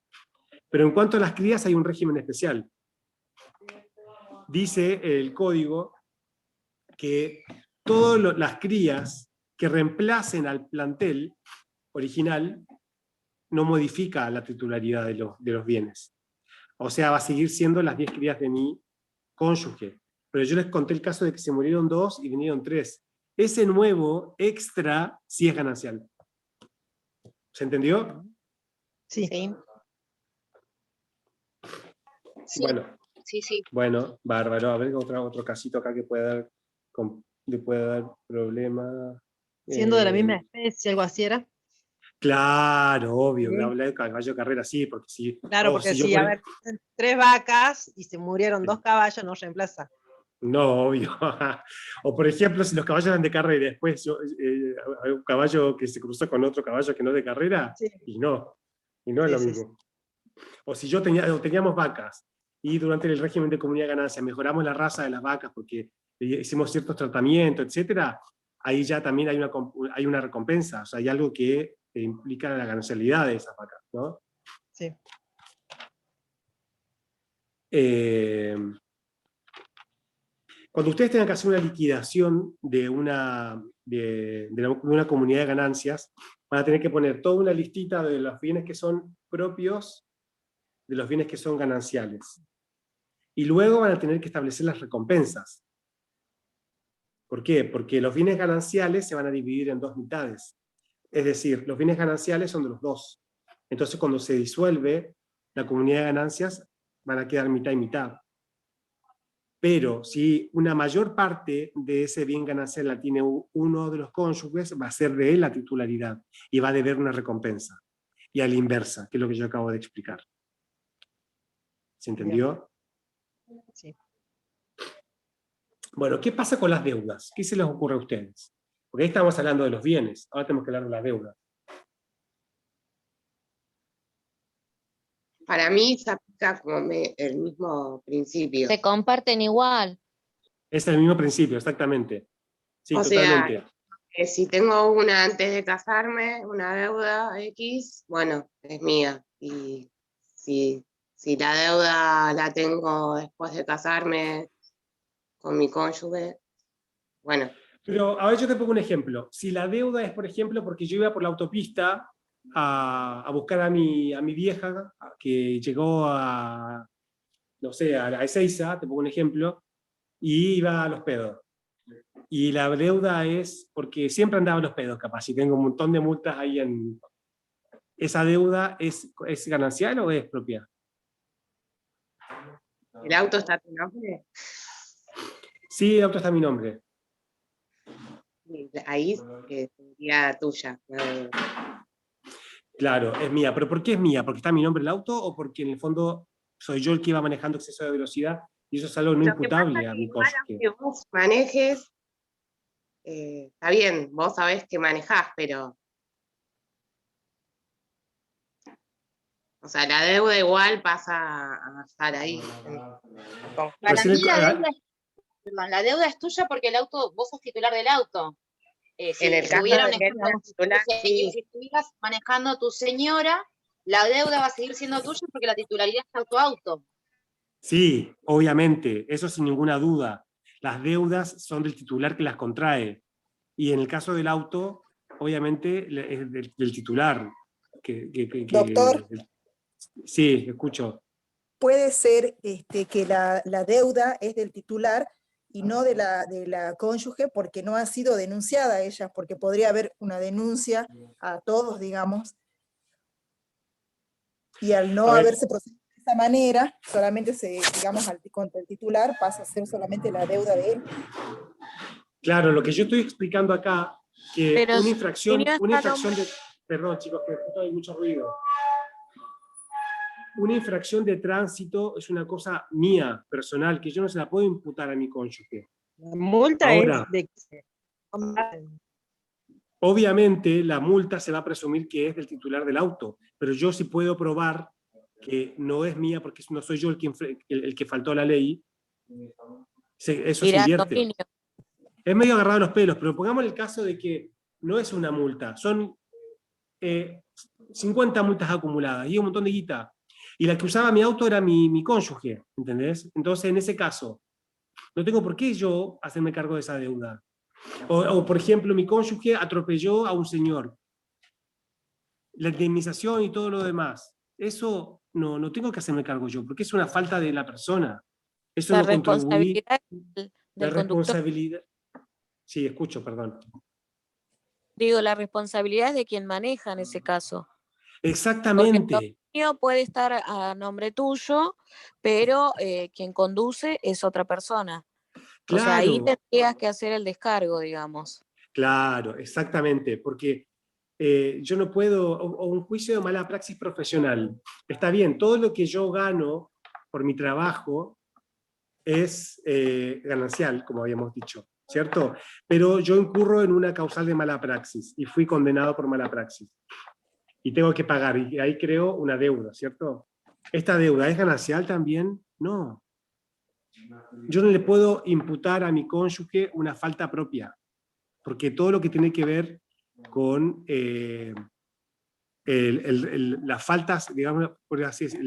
Pero en cuanto a las crías hay un régimen especial. Dice el código que todas las crías que reemplacen al plantel original no modifica la titularidad de los bienes. O sea, va a seguir siendo las 10 crías de mi cónyuge. Pero yo les conté el caso de que se murieron 2 y vinieron 3. Ese nuevo extra sí es ganancial. ¿Se entendió? Sí. Sí. Sí, Bueno, sí. bueno, bárbaro. A ver, otro casito acá que le pueda dar problema. Siendo de la misma especie, algo así era. Claro, obvio, Sí. habla de caballo de carrera, sí, porque sí. Claro, porque si yo si, a ver, 3 vacas y se murieron 2 caballos, no reemplaza. No, obvio. O por ejemplo, si los caballos eran de carrera y después hay un caballo que se cruzó con otro caballo que no es de carrera, Sí. y no es lo Sí, sí, mismo. O si teníamos vacas y durante el régimen de comunidad de ganancia mejoramos la raza de las vacas porque hicimos ciertos tratamientos, etcétera, ahí ya también hay una recompensa, o sea, hay algo que implica la ganancialidad de esas vacas, ¿no? Sí. Cuando ustedes tengan que hacer una liquidación de una comunidad de ganancias, van a tener que poner toda una listita de los bienes que son propios, de los bienes que son gananciales. Y luego van a tener que establecer las recompensas. ¿Por qué? Porque los bienes gananciales se van a dividir en 2 mitades. Es decir, los bienes gananciales son de los 2. Entonces, cuando se disuelve la comunidad de ganancias, van a quedar mitad y mitad. Pero si una mayor parte de ese bien ganancial la tiene uno de los cónyuges, va a ser de él la titularidad y va a deber una recompensa. Y a la inversa, que es lo que yo acabo de explicar. ¿Se entendió? Sí. Bueno, ¿qué pasa con las deudas? ¿Qué se les ocurre a ustedes? Porque ahí estamos hablando de los bienes, ahora tenemos que hablar de las deudas. Para mí se aplica como el mismo principio. Se comparten igual. Es el mismo principio, exactamente. Sí, O totalmente. sea, si tengo una antes de casarme, una deuda X, bueno, es mía. Y si la deuda la tengo después de casarme con mi cónyuge, bueno. Pero a ver, yo te pongo un ejemplo. Si la deuda es, por ejemplo, porque yo iba por la autopista a buscar a mi vieja, que llegó no sé, a Ezeiza, te pongo un ejemplo, y iba a los pedos. Y la deuda es, porque siempre andaba a los pedos, capaz, y tengo un montón de multas ahí en... ¿Esa deuda es ganancial o es propia? ¿El auto está a tu nombre? Sí, el auto está a mi nombre. Ahí sería tuya. Claro, es mía. ¿Pero por qué es mía? ¿Porque está a mi nombre el auto o porque en el fondo soy yo el que iba manejando exceso de velocidad y eso es algo no Lo que pasa imputable es a que mi igual cónyuge? aunque vos manejes, está bien, vos sabés que manejás, pero... O sea, la deuda igual pasa a estar ahí. Pero Para si mí le- la deuda es tuya porque el auto, vos sos titular del auto. Si En el caso tuvieron de que él sea titular, sí. si estuvieras manejando tu señora, la deuda va a seguir siendo tuya porque la titularidad está a tu auto. Sí, obviamente, eso sin ninguna duda. Las deudas son del titular que las contrae. Y en el caso del auto, obviamente, es del titular. Doctor. Sí, escucho. Puede ser que la deuda es del titular y no de la cónyuge porque no ha sido denunciada a ella, porque podría haber una denuncia a todos, digamos, y al no A ver. haberse procesado de esa manera, solamente digamos, contra el titular pasa a ser solamente la deuda de él. Claro, lo que yo estoy explicando acá, que Pero una infracción si de... Perdón, chicos, que hay mucho ruido. Una infracción de tránsito es una cosa mía, personal, que yo no se la puedo imputar a mi cónyuge. La multa Ahora, es de que se comparten. obviamente, la multa se va a presumir que es del titular del auto, pero yo sí puedo probar que no es mía porque no soy yo el que faltó a la ley. Eso se invierte. Es medio agarrado a los pelos, pero pongamos el caso de que no es una multa, son 50 multas acumuladas y un montón de guita. Y la que usaba mi auto era mi cónyuge, ¿entendés? Entonces, en ese caso, no tengo por qué yo hacerme cargo de esa deuda. O, por ejemplo, mi cónyuge atropelló a un señor. La indemnización y todo lo demás. Eso no tengo que hacerme cargo yo, porque es una falta de la persona. Eso La no contribuí. responsabilidad La del conductor, responsabilidad. Sí, escucho, perdón. digo, la responsabilidad es de quien maneja en ese caso. Porque el Exactamente. dominio puede estar a nombre tuyo, pero quien conduce es otra persona. O sea, ahí Claro, tendrías que hacer el descargo, digamos. claro, exactamente, porque yo no puedo, o un juicio de mala praxis profesional. Está bien, todo lo que yo gano por mi trabajo es ganancial, como habíamos dicho, ¿cierto? Pero yo incurro en una causal de mala praxis y fui condenado por mala praxis. Y tengo que pagar, y ahí creo una deuda, ¿cierto? ¿Esta deuda es ganancial también? No. Yo no le puedo imputar a mi cónyuge una falta propia, porque todo lo que tiene que ver con las faltas, digamos, por así decir,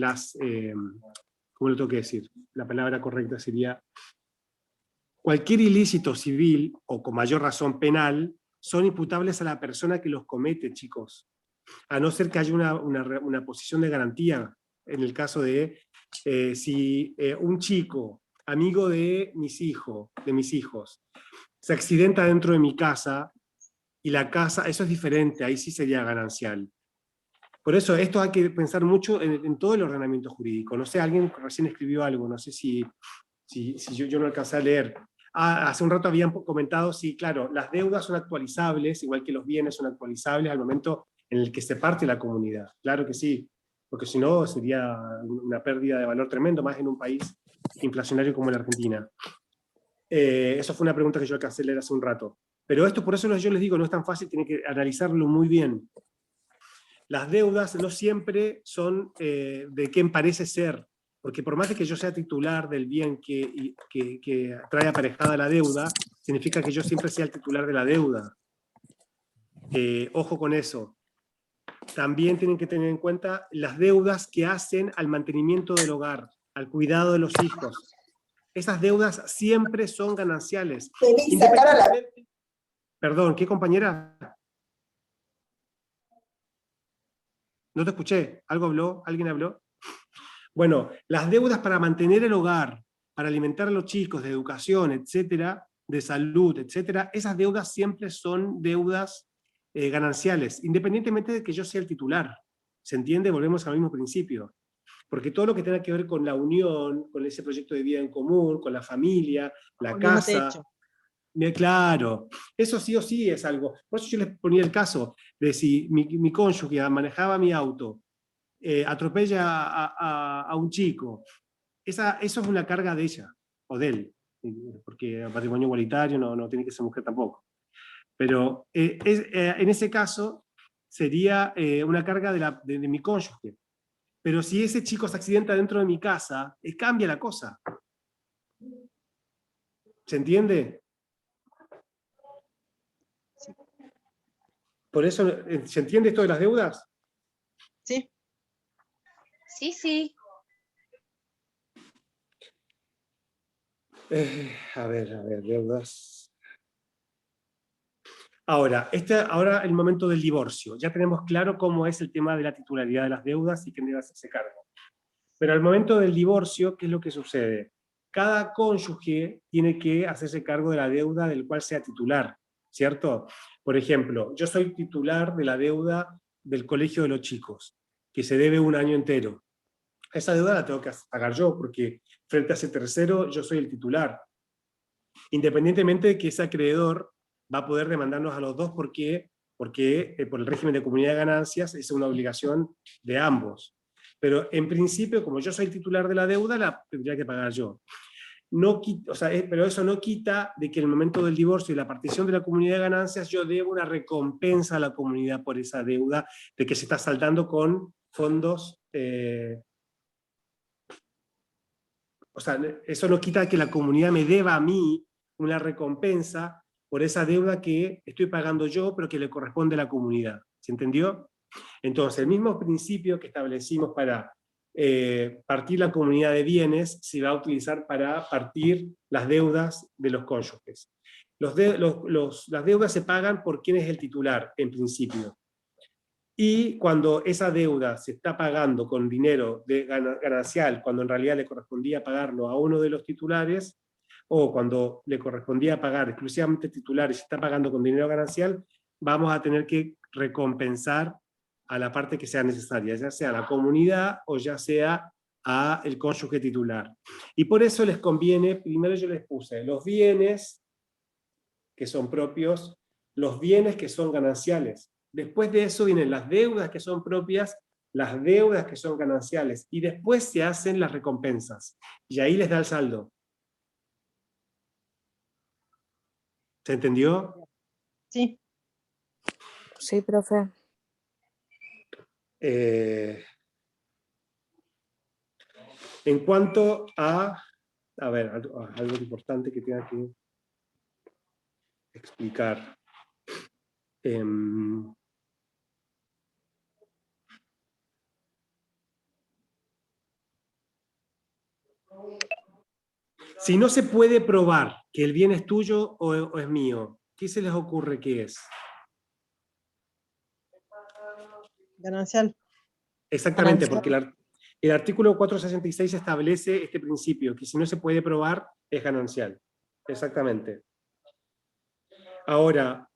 ¿cómo lo tengo que decir? La palabra correcta sería, cualquier ilícito civil, o con mayor razón penal, son imputables a la persona que los comete, chicos. A no ser que haya una posición de garantía, en el caso de si un chico, amigo de mis hijos, se accidenta dentro de mi casa, y la casa, eso es diferente, ahí sí sería ganancial. Por eso esto hay que pensar mucho en todo el ordenamiento jurídico. No sé, alguien recién escribió algo, no sé si yo no alcancé a leer. Hace un rato habían comentado, sí, claro, las deudas son actualizables, igual que los bienes son actualizables al momento en el que se parte la comunidad. Claro que sí, porque si no sería una pérdida de valor tremendo, más en un país inflacionario como la Argentina. Eso fue una pregunta que yo alcancé a leer hace un rato. Pero esto, por eso yo les digo, no es tan fácil, tienen que analizarlo muy bien. Las deudas no siempre son de quien parece ser, porque por más de que yo sea titular del bien que trae aparejada la deuda, significa que yo siempre sea el titular de la deuda. Ojo con eso. También tienen que tener en cuenta las deudas que hacen al mantenimiento del hogar, al cuidado de los hijos. Esas deudas siempre son gananciales. Perdón, ¿qué compañera? No te escuché. ¿Algo habló? ¿Alguien habló? Bueno, las deudas para mantener el hogar, para alimentar a los chicos, de educación, etcétera, de salud, etcétera, esas deudas siempre son deudas gananciales, independientemente de que yo sea el titular. ¿Se entiende? Volvemos al mismo principio. Porque todo lo que tenga que ver con la unión, con ese proyecto de vida en común, con la familia, la casa... Claro, eso sí o sí es algo. Por eso yo les ponía el caso de si mi cónyuge manejaba mi auto, atropella a un chico, eso es una carga de ella, o de él, porque matrimonio igualitario no tiene que ser mujer tampoco. Pero en ese caso sería una carga de mi cónyuge. Pero si ese chico se accidenta dentro de mi casa, cambia la cosa. ¿Se entiende? Por eso, ¿se entiende esto de las deudas? Sí. Sí, sí. A ver, deudas. Ahora el momento del divorcio. Ya tenemos claro cómo es el tema de la titularidad de las deudas y quién debe hacerse cargo. Pero al momento del divorcio, ¿qué es lo que sucede? Cada cónyuge tiene que hacerse cargo de la deuda del cual sea titular, ¿cierto? Por ejemplo, yo soy titular de la deuda del colegio de los chicos, que se debe un año entero. Esa deuda la tengo que pagar yo, porque frente a ese tercero yo soy el titular. Independientemente de que ese acreedor va a poder demandarnos a los dos porque por el régimen de comunidad de ganancias es una obligación de ambos. Pero en principio, como yo soy el titular de la deuda, la tendría que pagar yo. Pero eso no quita de que en el momento del divorcio y la partición de la comunidad de ganancias yo debo una recompensa a la comunidad por esa deuda de que se está saldando con fondos. Eso no quita que la comunidad me deba a mí una recompensa por esa deuda que estoy pagando yo, pero que le corresponde a la comunidad. ¿Se entendió? Entonces, el mismo principio que establecimos para partir la comunidad de bienes se va a utilizar para partir las deudas de los cónyuges. las deudas se pagan por quién es el titular, en principio. Y cuando esa deuda se está pagando con dinero ganancial, cuando en realidad le correspondía pagarlo a uno de los titulares, o cuando le correspondía pagar exclusivamente titulares y se está pagando con dinero ganancial, vamos a tener que recompensar a la parte que sea necesaria, ya sea a la comunidad o ya sea a el cónyuge titular. Y por eso les conviene, primero yo les puse los bienes que son propios, los bienes que son gananciales. Después de eso vienen las deudas que son propias, las deudas que son gananciales, y después se hacen las recompensas. Y ahí les da el saldo. ¿Se entendió? Sí. Sí, profe. En cuanto a ver, algo importante que tenga que explicar. Si no se puede probar que el bien es tuyo o es mío, ¿qué se les ocurre que es? Ganancial. Exactamente, Ganancial. porque el artículo 466 establece este principio, que si no se puede probar, es ganancial. Exactamente. Ahora,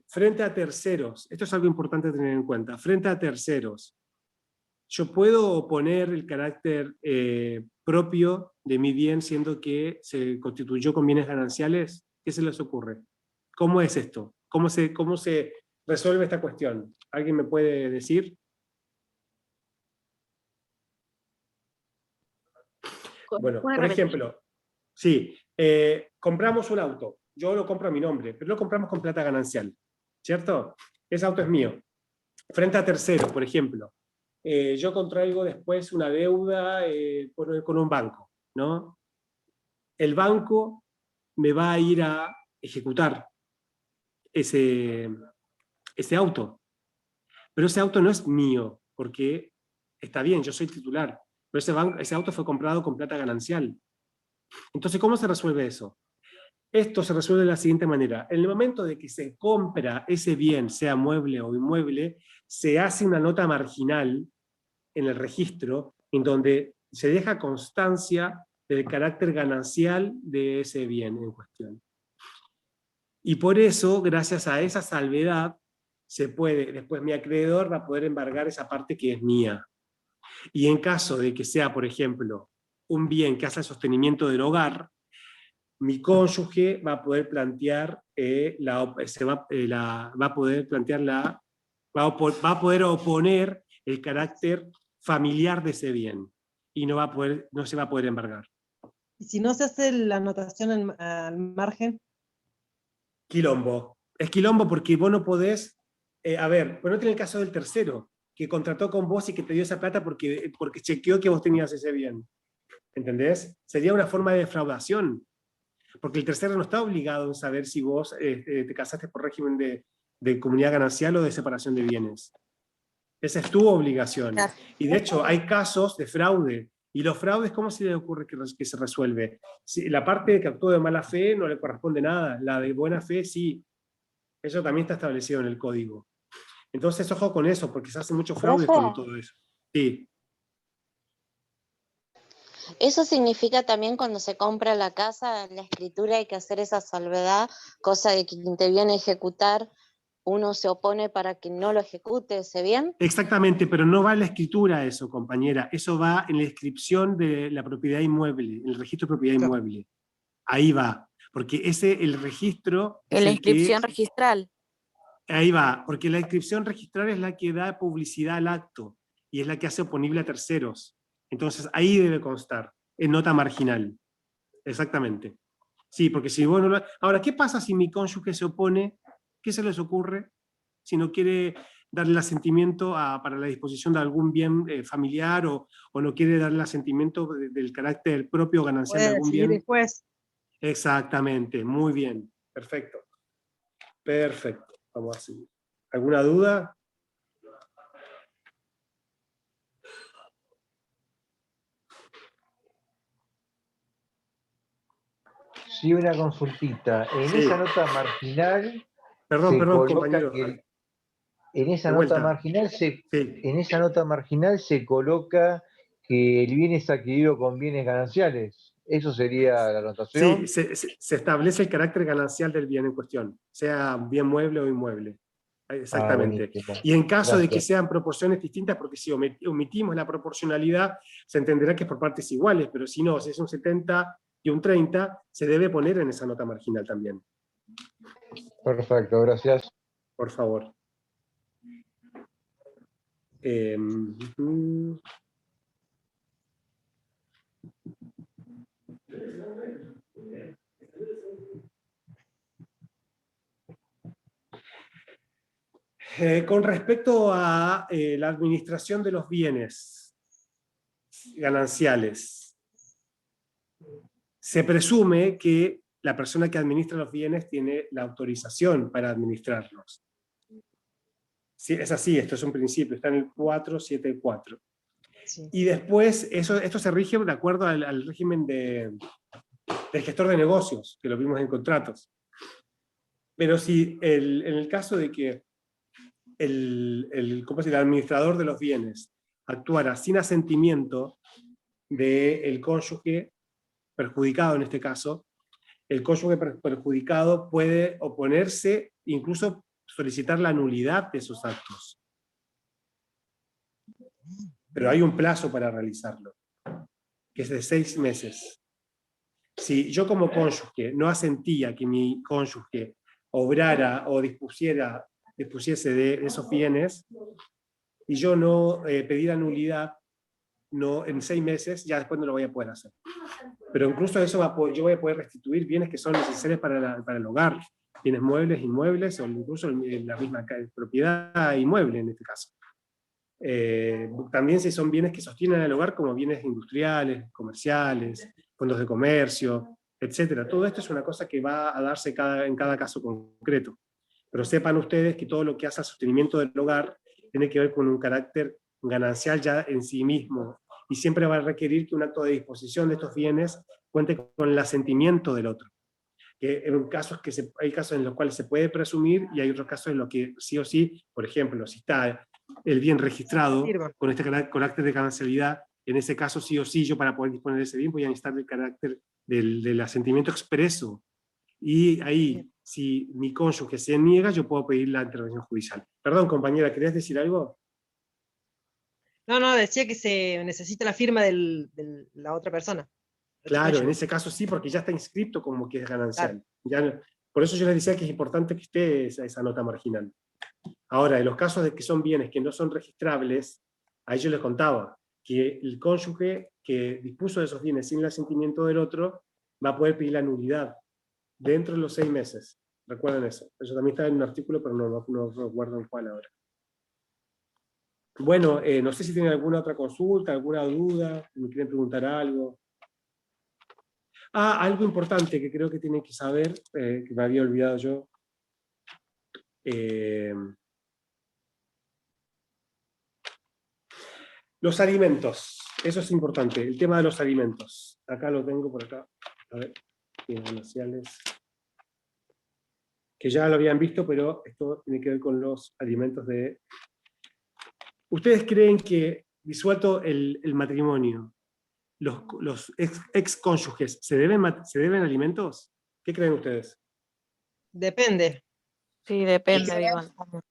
frente a terceros, esto es algo importante tener en cuenta, frente a terceros, yo puedo oponer el carácter propio de mi bien siendo que se constituyó con bienes gananciales. ¿Qué se les ocurre? ¿Cómo es esto? ¿Cómo se resuelve esta cuestión? ¿Alguien me puede decir? Bueno, ¿Puede por repetir? ejemplo, sí, compramos un auto, yo lo compro a mi nombre, pero lo compramos con plata ganancial, ¿cierto? Ese auto es mío. Frente a terceros, por ejemplo, yo contraigo después una deuda con un banco, ¿no? El banco me va a ir a ejecutar ese auto, pero ese auto no es mío, porque está bien, yo soy titular, pero ese auto fue comprado con plata ganancial. Entonces, ¿cómo se resuelve eso? Esto se resuelve de la siguiente manera. En el momento de que se compra ese bien, sea mueble o inmueble, se hace una nota marginal en el registro en donde se deja constancia del carácter ganancial de ese bien en cuestión. Y por eso, gracias a esa salvedad, después mi acreedor va a poder embargar esa parte que es mía. Y en caso de que sea, por ejemplo, un bien que hace el sostenimiento del hogar, mi cónyuge va a poder plantear va a poder oponer el carácter familiar de ese bien y no se va a poder embargar. Y si no se hace la anotación al margen. Quilombo. Es quilombo porque vos no podés, ponete en el caso del tercero, que contrató con vos y que te dio esa plata porque chequeó que vos tenías ese bien. ¿Entendés? Sería una forma de defraudación. Porque el tercero no está obligado en saber si vos te casaste por régimen de comunidad ganancial o de separación de bienes. Esa es tu obligación. Claro. Y de hecho hay casos de fraude. ¿Y los fraudes cómo se les ocurre que se resuelve? Si la parte de que actuó de mala fe no le corresponde nada, la de buena fe sí. Eso también está establecido en el código. Entonces ojo con eso, porque se hacen muchos fraudes con todo eso. Sí. Eso significa también cuando se compra la casa, en la escritura hay que hacer esa salvedad, cosa de que quien te viene a ejecutar, uno se opone para que no lo ejecute ese bien. Exactamente, pero no va en la escritura eso, compañera. Eso va en la inscripción de la propiedad inmueble, en el registro de propiedad inmueble. Ahí va, porque el registro es En la el que... inscripción registral. Ahí va, porque la inscripción registral es la que da publicidad al acto y es la que hace oponible a terceros. Entonces ahí debe constar, en nota marginal. Exactamente. Sí, porque si vos no lo... Ahora, ¿qué pasa si mi cónyuge se opone? ¿Qué se les ocurre? Si no quiere darle el asentimiento para la disposición de algún bien familiar o no quiere darle el asentimiento del carácter propio ganancial de Puede algún decidir bien. el juez. Exactamente, muy bien. Perfecto. Perfecto. Vamos a seguir. ¿Alguna duda? Sí, una consultita. En Sí. esa nota marginal Perdón, se coloca compañero. que en esa De nota vuelta. marginal Sí. en esa nota marginal se coloca que el bien es adquirido con bienes gananciales. ¿Eso sería la anotación? Sí, se establece el carácter ganancial del bien en cuestión, sea bien mueble o inmueble. Exactamente. Buenísimo. Y en caso de que Gracias. sean proporciones distintas, porque si omitimos la proporcionalidad, se entenderá que es por partes iguales, pero si no, si es un 70 y un 30, se debe poner en esa nota marginal también. Perfecto, gracias. Por favor. Con respecto a la administración de los bienes gananciales, se presume que la persona que administra los bienes tiene la autorización para administrarlos. Sí, es así, esto es un principio, está en el 474. Sí. Y después, esto se rige de acuerdo al régimen del gestor de negocios, que lo vimos en contratos. Pero si en el caso de que el administrador de los bienes actuara sin asentimiento del cónyuge perjudicado en este caso, el cónyuge perjudicado puede oponerse, incluso solicitar la nulidad de esos actos. Pero hay un plazo para realizarlo, que es de 6 meses. Si yo como cónyuge no asentía que mi cónyuge obrara o dispusiese de esos bienes, y yo no pedí la nulidad, no, en 6 meses, ya después no lo voy a poder hacer. Pero incluso eso yo voy a poder restituir bienes que son necesarios para el hogar, bienes muebles, inmuebles, o incluso la misma propiedad inmueble en este caso. También si son bienes que sostienen el hogar, como bienes industriales, comerciales, fondos de comercio, etc. Todo esto es una cosa que va a darse en cada caso concreto. Pero sepan ustedes que todo lo que hace al sostenimiento del hogar tiene que ver con un carácter ganancial ya en sí mismo, y siempre va a requerir que un acto de disposición de estos bienes cuente con el asentimiento del otro. Que hay casos en los cuales se puede presumir, y hay otros casos en los que sí o sí, por ejemplo, si está el bien registrado con este carácter de ganancialidad, en ese caso sí o sí yo, para poder disponer de ese bien, voy a necesitar el carácter del asentimiento expreso. Y ahí, si mi cónyuge se niega, yo puedo pedir la intervención judicial. Perdón, compañera, ¿querías decir algo? No, decía que se necesita la firma de la otra persona. Claro, en ese caso sí, porque ya está inscrito como que es ganancial. Por eso yo les decía que es importante que esté esa nota marginal. Ahora, en los casos de que son bienes que no son registrables, ahí yo les contaba que el cónyuge que dispuso de esos bienes sin el asentimiento del otro va a poder pedir la nulidad dentro de los 6 meses. Recuerden eso. Eso también está en un artículo, pero no recuerdo en cuál ahora. Bueno, no sé si tienen alguna otra consulta, alguna duda, me quieren preguntar algo. Algo importante que creo que tienen que saber, que me había olvidado yo. Los alimentos, eso es importante, el tema de los alimentos. Acá lo tengo por acá. A ver, comerciales. Que ya lo habían visto, pero esto tiene que ver con los alimentos de... ¿Ustedes creen que, disuelto el matrimonio, los ex cónyuges se deben alimentos? ¿Qué creen ustedes? Depende. Sí, depende, digo. Por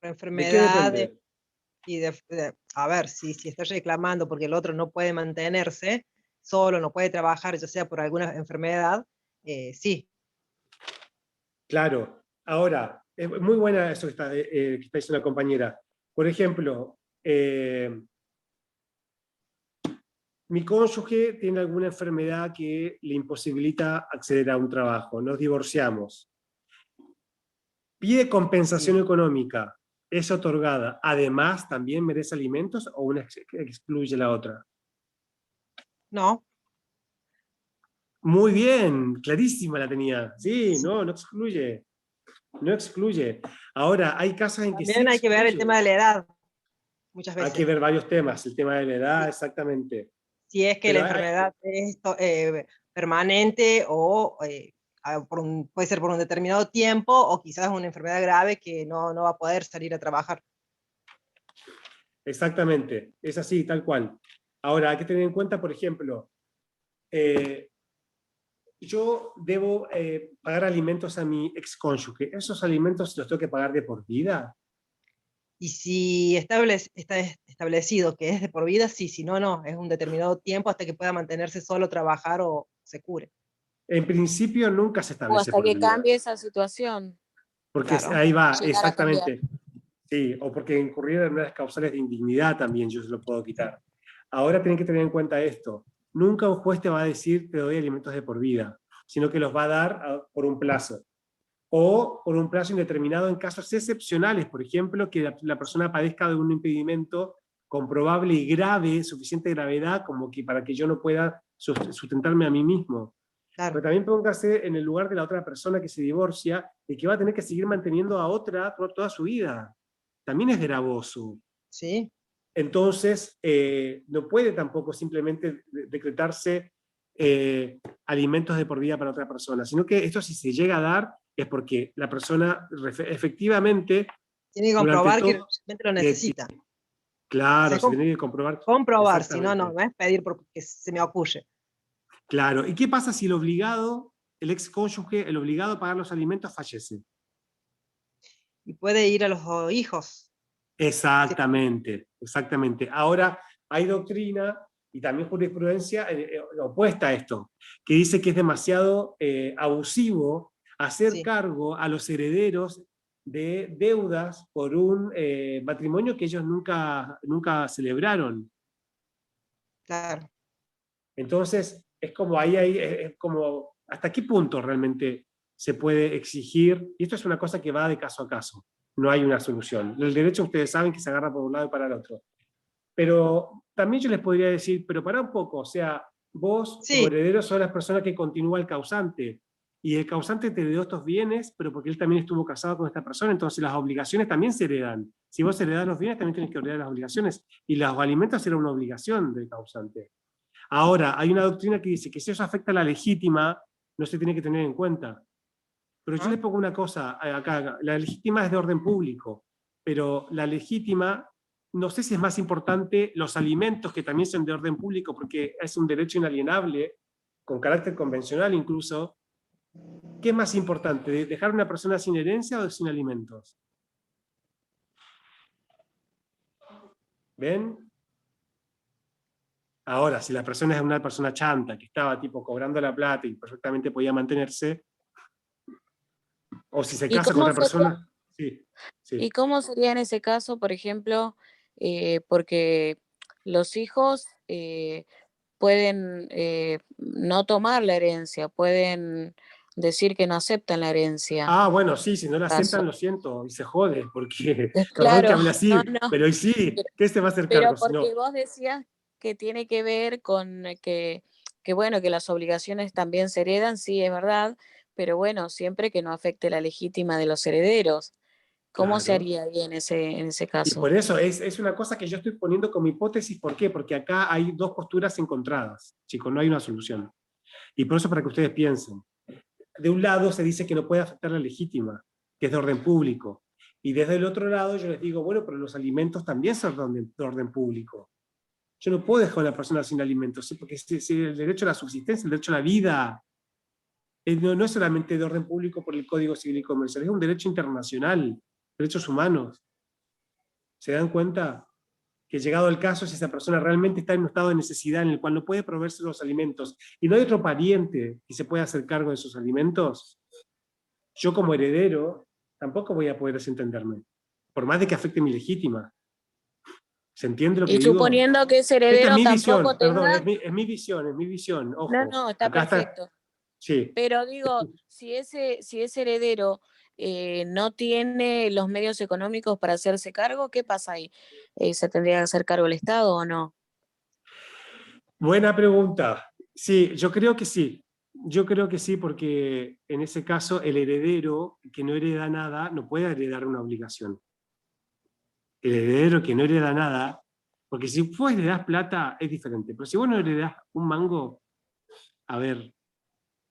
¿De enfermedad, qué depende? y a ver, si estás reclamando porque el otro no puede mantenerse solo, no puede trabajar, ya sea por alguna enfermedad, sí. Claro. Ahora, es muy buena eso que está diciendo la compañera. Por ejemplo, mi cónyuge tiene alguna enfermedad que le imposibilita acceder a un trabajo, nos divorciamos. Pide compensación económica, es otorgada. Además, ¿también merece alimentos o una excluye la otra? No. Muy bien, clarísima la tenía. Sí, no excluye. No excluye. Ahora, hay casos en que sí También hay que ver el excluye. tema de la edad, muchas veces. Hay que ver varios temas, el tema de la edad, exactamente. Si es que Pero la enfermedad es permanente o puede ser por un determinado tiempo, o quizás una enfermedad grave que no va a poder salir a trabajar. Exactamente, es así, tal cual. Ahora, hay que tener en cuenta, por ejemplo, yo debo pagar alimentos a mi excónyuge. ¿Esos alimentos los tengo que pagar de por vida? Y si está establecido que es de por vida, sí, si no, no, es un determinado tiempo hasta que pueda mantenerse solo, trabajar o se cure. En principio nunca se O establece hasta por que vida, cambie esa situación, porque Claro. ahí va, llegar a cambiar. exactamente. Sí, o porque incurrir en unas causales de indignidad también yo se lo puedo quitar. Ahora tienen que tener en cuenta esto. Nunca un juez te va a decir te doy alimentos de por vida, sino que los va a dar por un plazo. O por un plazo indeterminado en casos excepcionales, por ejemplo, que la persona padezca de un impedimento comprobable y grave, suficiente gravedad como que para que yo no pueda sustentarme a mí mismo. Claro. Pero también póngase en el lugar de la otra persona que se divorcia y que va a tener que seguir manteniendo a otra toda su vida. También es gravoso. Sí. Entonces, no puede tampoco simplemente decretarse alimentos de por vida para otra persona, sino que esto, si se llega a dar, es porque la persona efectivamente Tiene que durante comprobar que todo, realmente lo necesita. claro, O sea, se tiene que comprobar. comprobar, si no, Exactamente. no es pedir porque se me ocurre. Claro. ¿Y qué pasa si el obligado, el ex cónyuge, el obligado a pagar los alimentos fallece? Y puede ir a los hijos. Exactamente, exactamente. Ahora hay doctrina y también jurisprudencia opuesta a esto, que dice que es demasiado abusivo hacer Sí. cargo a los herederos de deudas por un matrimonio que ellos nunca celebraron. Claro. Entonces, es como es como, ¿hasta qué punto realmente se puede exigir? Y esto es una cosa que va de caso a caso, no hay una solución. El derecho, ustedes saben que se agarra por un lado y para el otro. Pero también yo les podría decir, pero para un poco, o sea, vos como Sí. heredero sos la persona que continúa el causante, y el causante te heredó estos bienes, pero porque él también estuvo casado con esta persona, entonces las obligaciones también se heredan. Si vos heredás los bienes, también tenés que heredar las obligaciones, y los alimentos eran una obligación del causante. Ahora, hay una doctrina que dice que si eso afecta a la legítima, no se tiene que tener en cuenta. Pero yo les pongo una cosa acá, la legítima es de orden público, pero la legítima, no sé si es más importante los alimentos, que también son de orden público, porque es un derecho inalienable, con carácter convencional incluso. ¿Qué es más importante, dejar a una persona sin herencia o sin alimentos? ¿Ven? Ahora, si la persona es una persona chanta, que estaba tipo cobrando la plata y perfectamente podía mantenerse, o si se ¿Y casa con cómo otra persona, sí, sí. ¿Y cómo sería en ese caso, por ejemplo, porque los hijos pueden no tomar la herencia, pueden decir que no aceptan la herencia? Ah, bueno, sí, si no la aceptan, Caso. lo siento, y se jode, porque, perdón que Claro, hable así, no, no, pero y sí, ¿qué se va a hacer pero cargo si no? porque vos decías que tiene que ver con que bueno, que las obligaciones también se heredan, sí, es verdad, pero bueno, siempre que no afecte la legítima de los herederos. ¿Cómo se Claro. haría ahí en ese Y caso? por eso es una cosa que yo estoy poniendo como hipótesis, ¿por qué? Porque acá hay dos posturas encontradas, chicos, no hay una solución. Y por eso para que ustedes piensen. De un lado se dice que no puede afectar la legítima, que es de orden público. Y desde el otro lado yo les digo, bueno, pero los alimentos también son de orden público. Yo no puedo dejar a una persona sin alimentos, ¿sí? Porque es el derecho a la subsistencia, el derecho a la vida. No es solamente de orden público por el Código Civil y Comercial, es un derecho internacional, derechos humanos. ¿Se dan cuenta? Que llegado el caso, si esa persona realmente está en un estado de necesidad en el cual no puede proveerse los alimentos y no hay otro pariente que se pueda hacer cargo de esos alimentos, yo como heredero tampoco voy a poder desentenderme, por más de que afecte mi legítima. ¿Se entiende lo que Y digo? suponiendo que ese Esta es heredero mi tampoco visión, perdón, tenga. es mi visión, No, ojo. no, está Acá está, perfecto. sí. Pero digo, si ese heredero no tiene los medios económicos para hacerse cargo, ¿qué pasa ahí? ¿Se tendría que hacer cargo el Estado o no? Buena pregunta. Sí, yo creo que sí. Yo creo que sí, porque en ese caso el heredero que no hereda nada no puede heredar una obligación. El heredero que no hereda nada, porque si vos heredás plata es diferente, pero si vos no heredás un mango, a ver,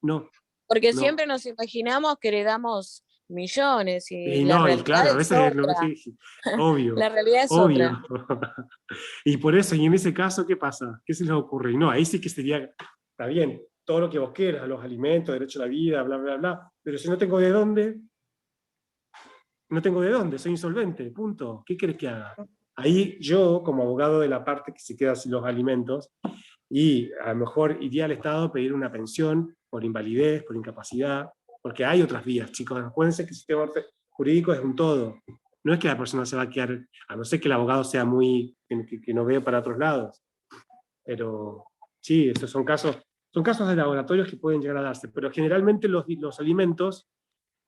no. Porque no. siempre nos imaginamos que le damos millones y Y la no, y realidad claro, a es veces no, otra. sí, obvio, La realidad es obvio. otra. Y por eso, y en ese caso, ¿qué pasa? ¿Qué se les ocurre? Y no, ahí sí que sería, está bien, todo lo que vos quieras, los alimentos, derecho a la vida, bla, bla, bla, pero si no tengo de dónde, no tengo de dónde, soy insolvente, punto. ¿Qué querés que haga? Ahí yo, como abogado de la parte que se queda sin los alimentos, y a lo mejor iría al Estado a pedir una pensión por invalidez, por incapacidad, porque hay otras vías, chicos. Acuérdense que el sistema jurídico es un todo. No es que la persona se va a quedar, a no ser que el abogado sea muy, que no vea para otros lados. Pero sí, esos son casos de laboratorios que pueden llegar a darse, pero generalmente los alimentos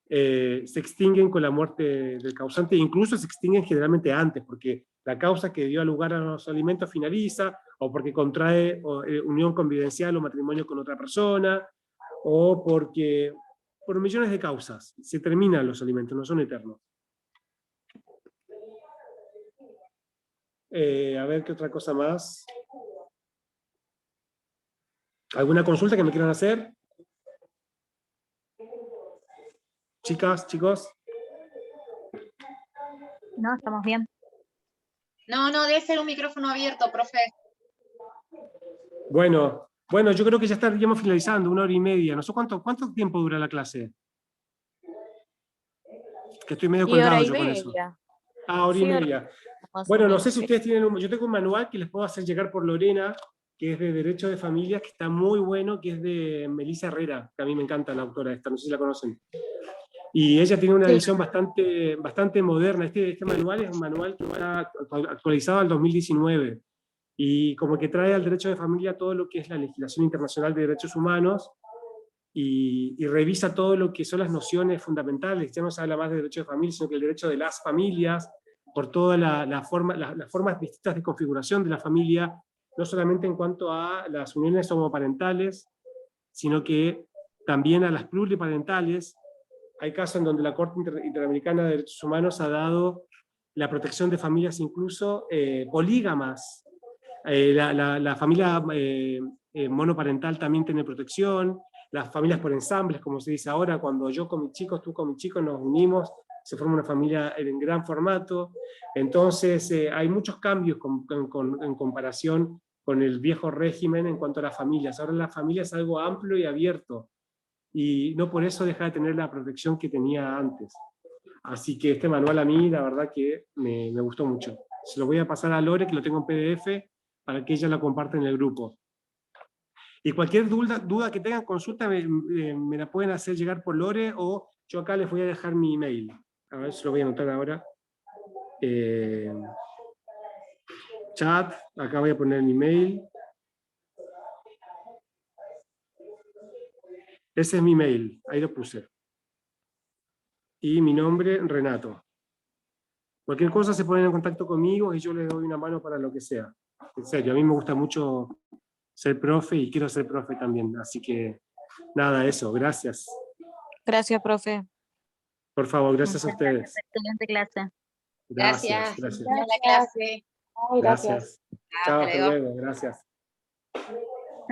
se extinguen con la muerte del causante, e incluso se extinguen generalmente antes, porque la causa que dio lugar a los alimentos finaliza, o porque contrae unión convivencial o matrimonio con otra persona, o porque, por millones de causas, se terminan los alimentos, no son eternos. A ver qué otra cosa más. ¿Alguna consulta que me quieran hacer? Chicas, chicos. No, estamos bien. No, debe ser un micrófono abierto, profe. Bueno, yo creo que ya estaríamos finalizando, 1 hora y media. No sé cuánto tiempo dura la clase. Que estoy medio Y hora colgado y yo con eso. media. Hora y Sí, hora media. más o Bueno, no menos, sé si sí. ustedes tienen yo tengo un manual que les puedo hacer llegar por Lorena, que es de Derecho de Familias, que está muy bueno, que es de Melissa Herrera, que a mí me encanta la autora esta, no sé si la conocen. Y ella tiene una Sí. edición bastante moderna. Este manual es un manual que está actualizado al 2019. Y como que trae al derecho de familia todo lo que es la legislación internacional de derechos humanos, y revisa todo lo que son las nociones fundamentales. Ya no se habla más de derecho de familia, sino que el derecho de las familias, por todas las formas distintas de configuración de la familia, no solamente en cuanto a las uniones homoparentales, sino que también a las pluriparentales. Hay casos en donde la Corte Interamericana de Derechos Humanos ha dado la protección de familias incluso polígamas. La familia monoparental también tiene protección, las familias por ensambles, como se dice ahora, cuando yo con mis chicos, tú con mis chicos, nos unimos, se forma una familia en gran formato. Entonces hay muchos cambios en comparación con el viejo régimen en cuanto a las familias. Ahora la familia es algo amplio y abierto, y no por eso deja de tener la protección que tenía antes. Así que este manual a mí, la verdad que me gustó mucho. Se lo voy a pasar a Lore, que lo tengo en PDF, para que ella lo comparta en el grupo. Y cualquier duda que tengan, consulta, me la pueden hacer llegar por Lore, o yo acá les voy a dejar mi email. A ver si lo voy a anotar ahora. Chat, acá voy a poner mi mail. Ese es mi mail, ahí lo puse. Y mi nombre, Renato. Cualquier cosa se ponen en contacto conmigo y yo les doy una mano para lo que sea. En serio, a mí me gusta mucho ser profe y quiero ser profe también. Así que, nada, eso, gracias. Gracias, profe. Por favor, gracias a Muchas gracias. ustedes. Excelente clase. Gracias. Buena clase. Gracias. Hasta Chao, hasta luego. luego, gracias.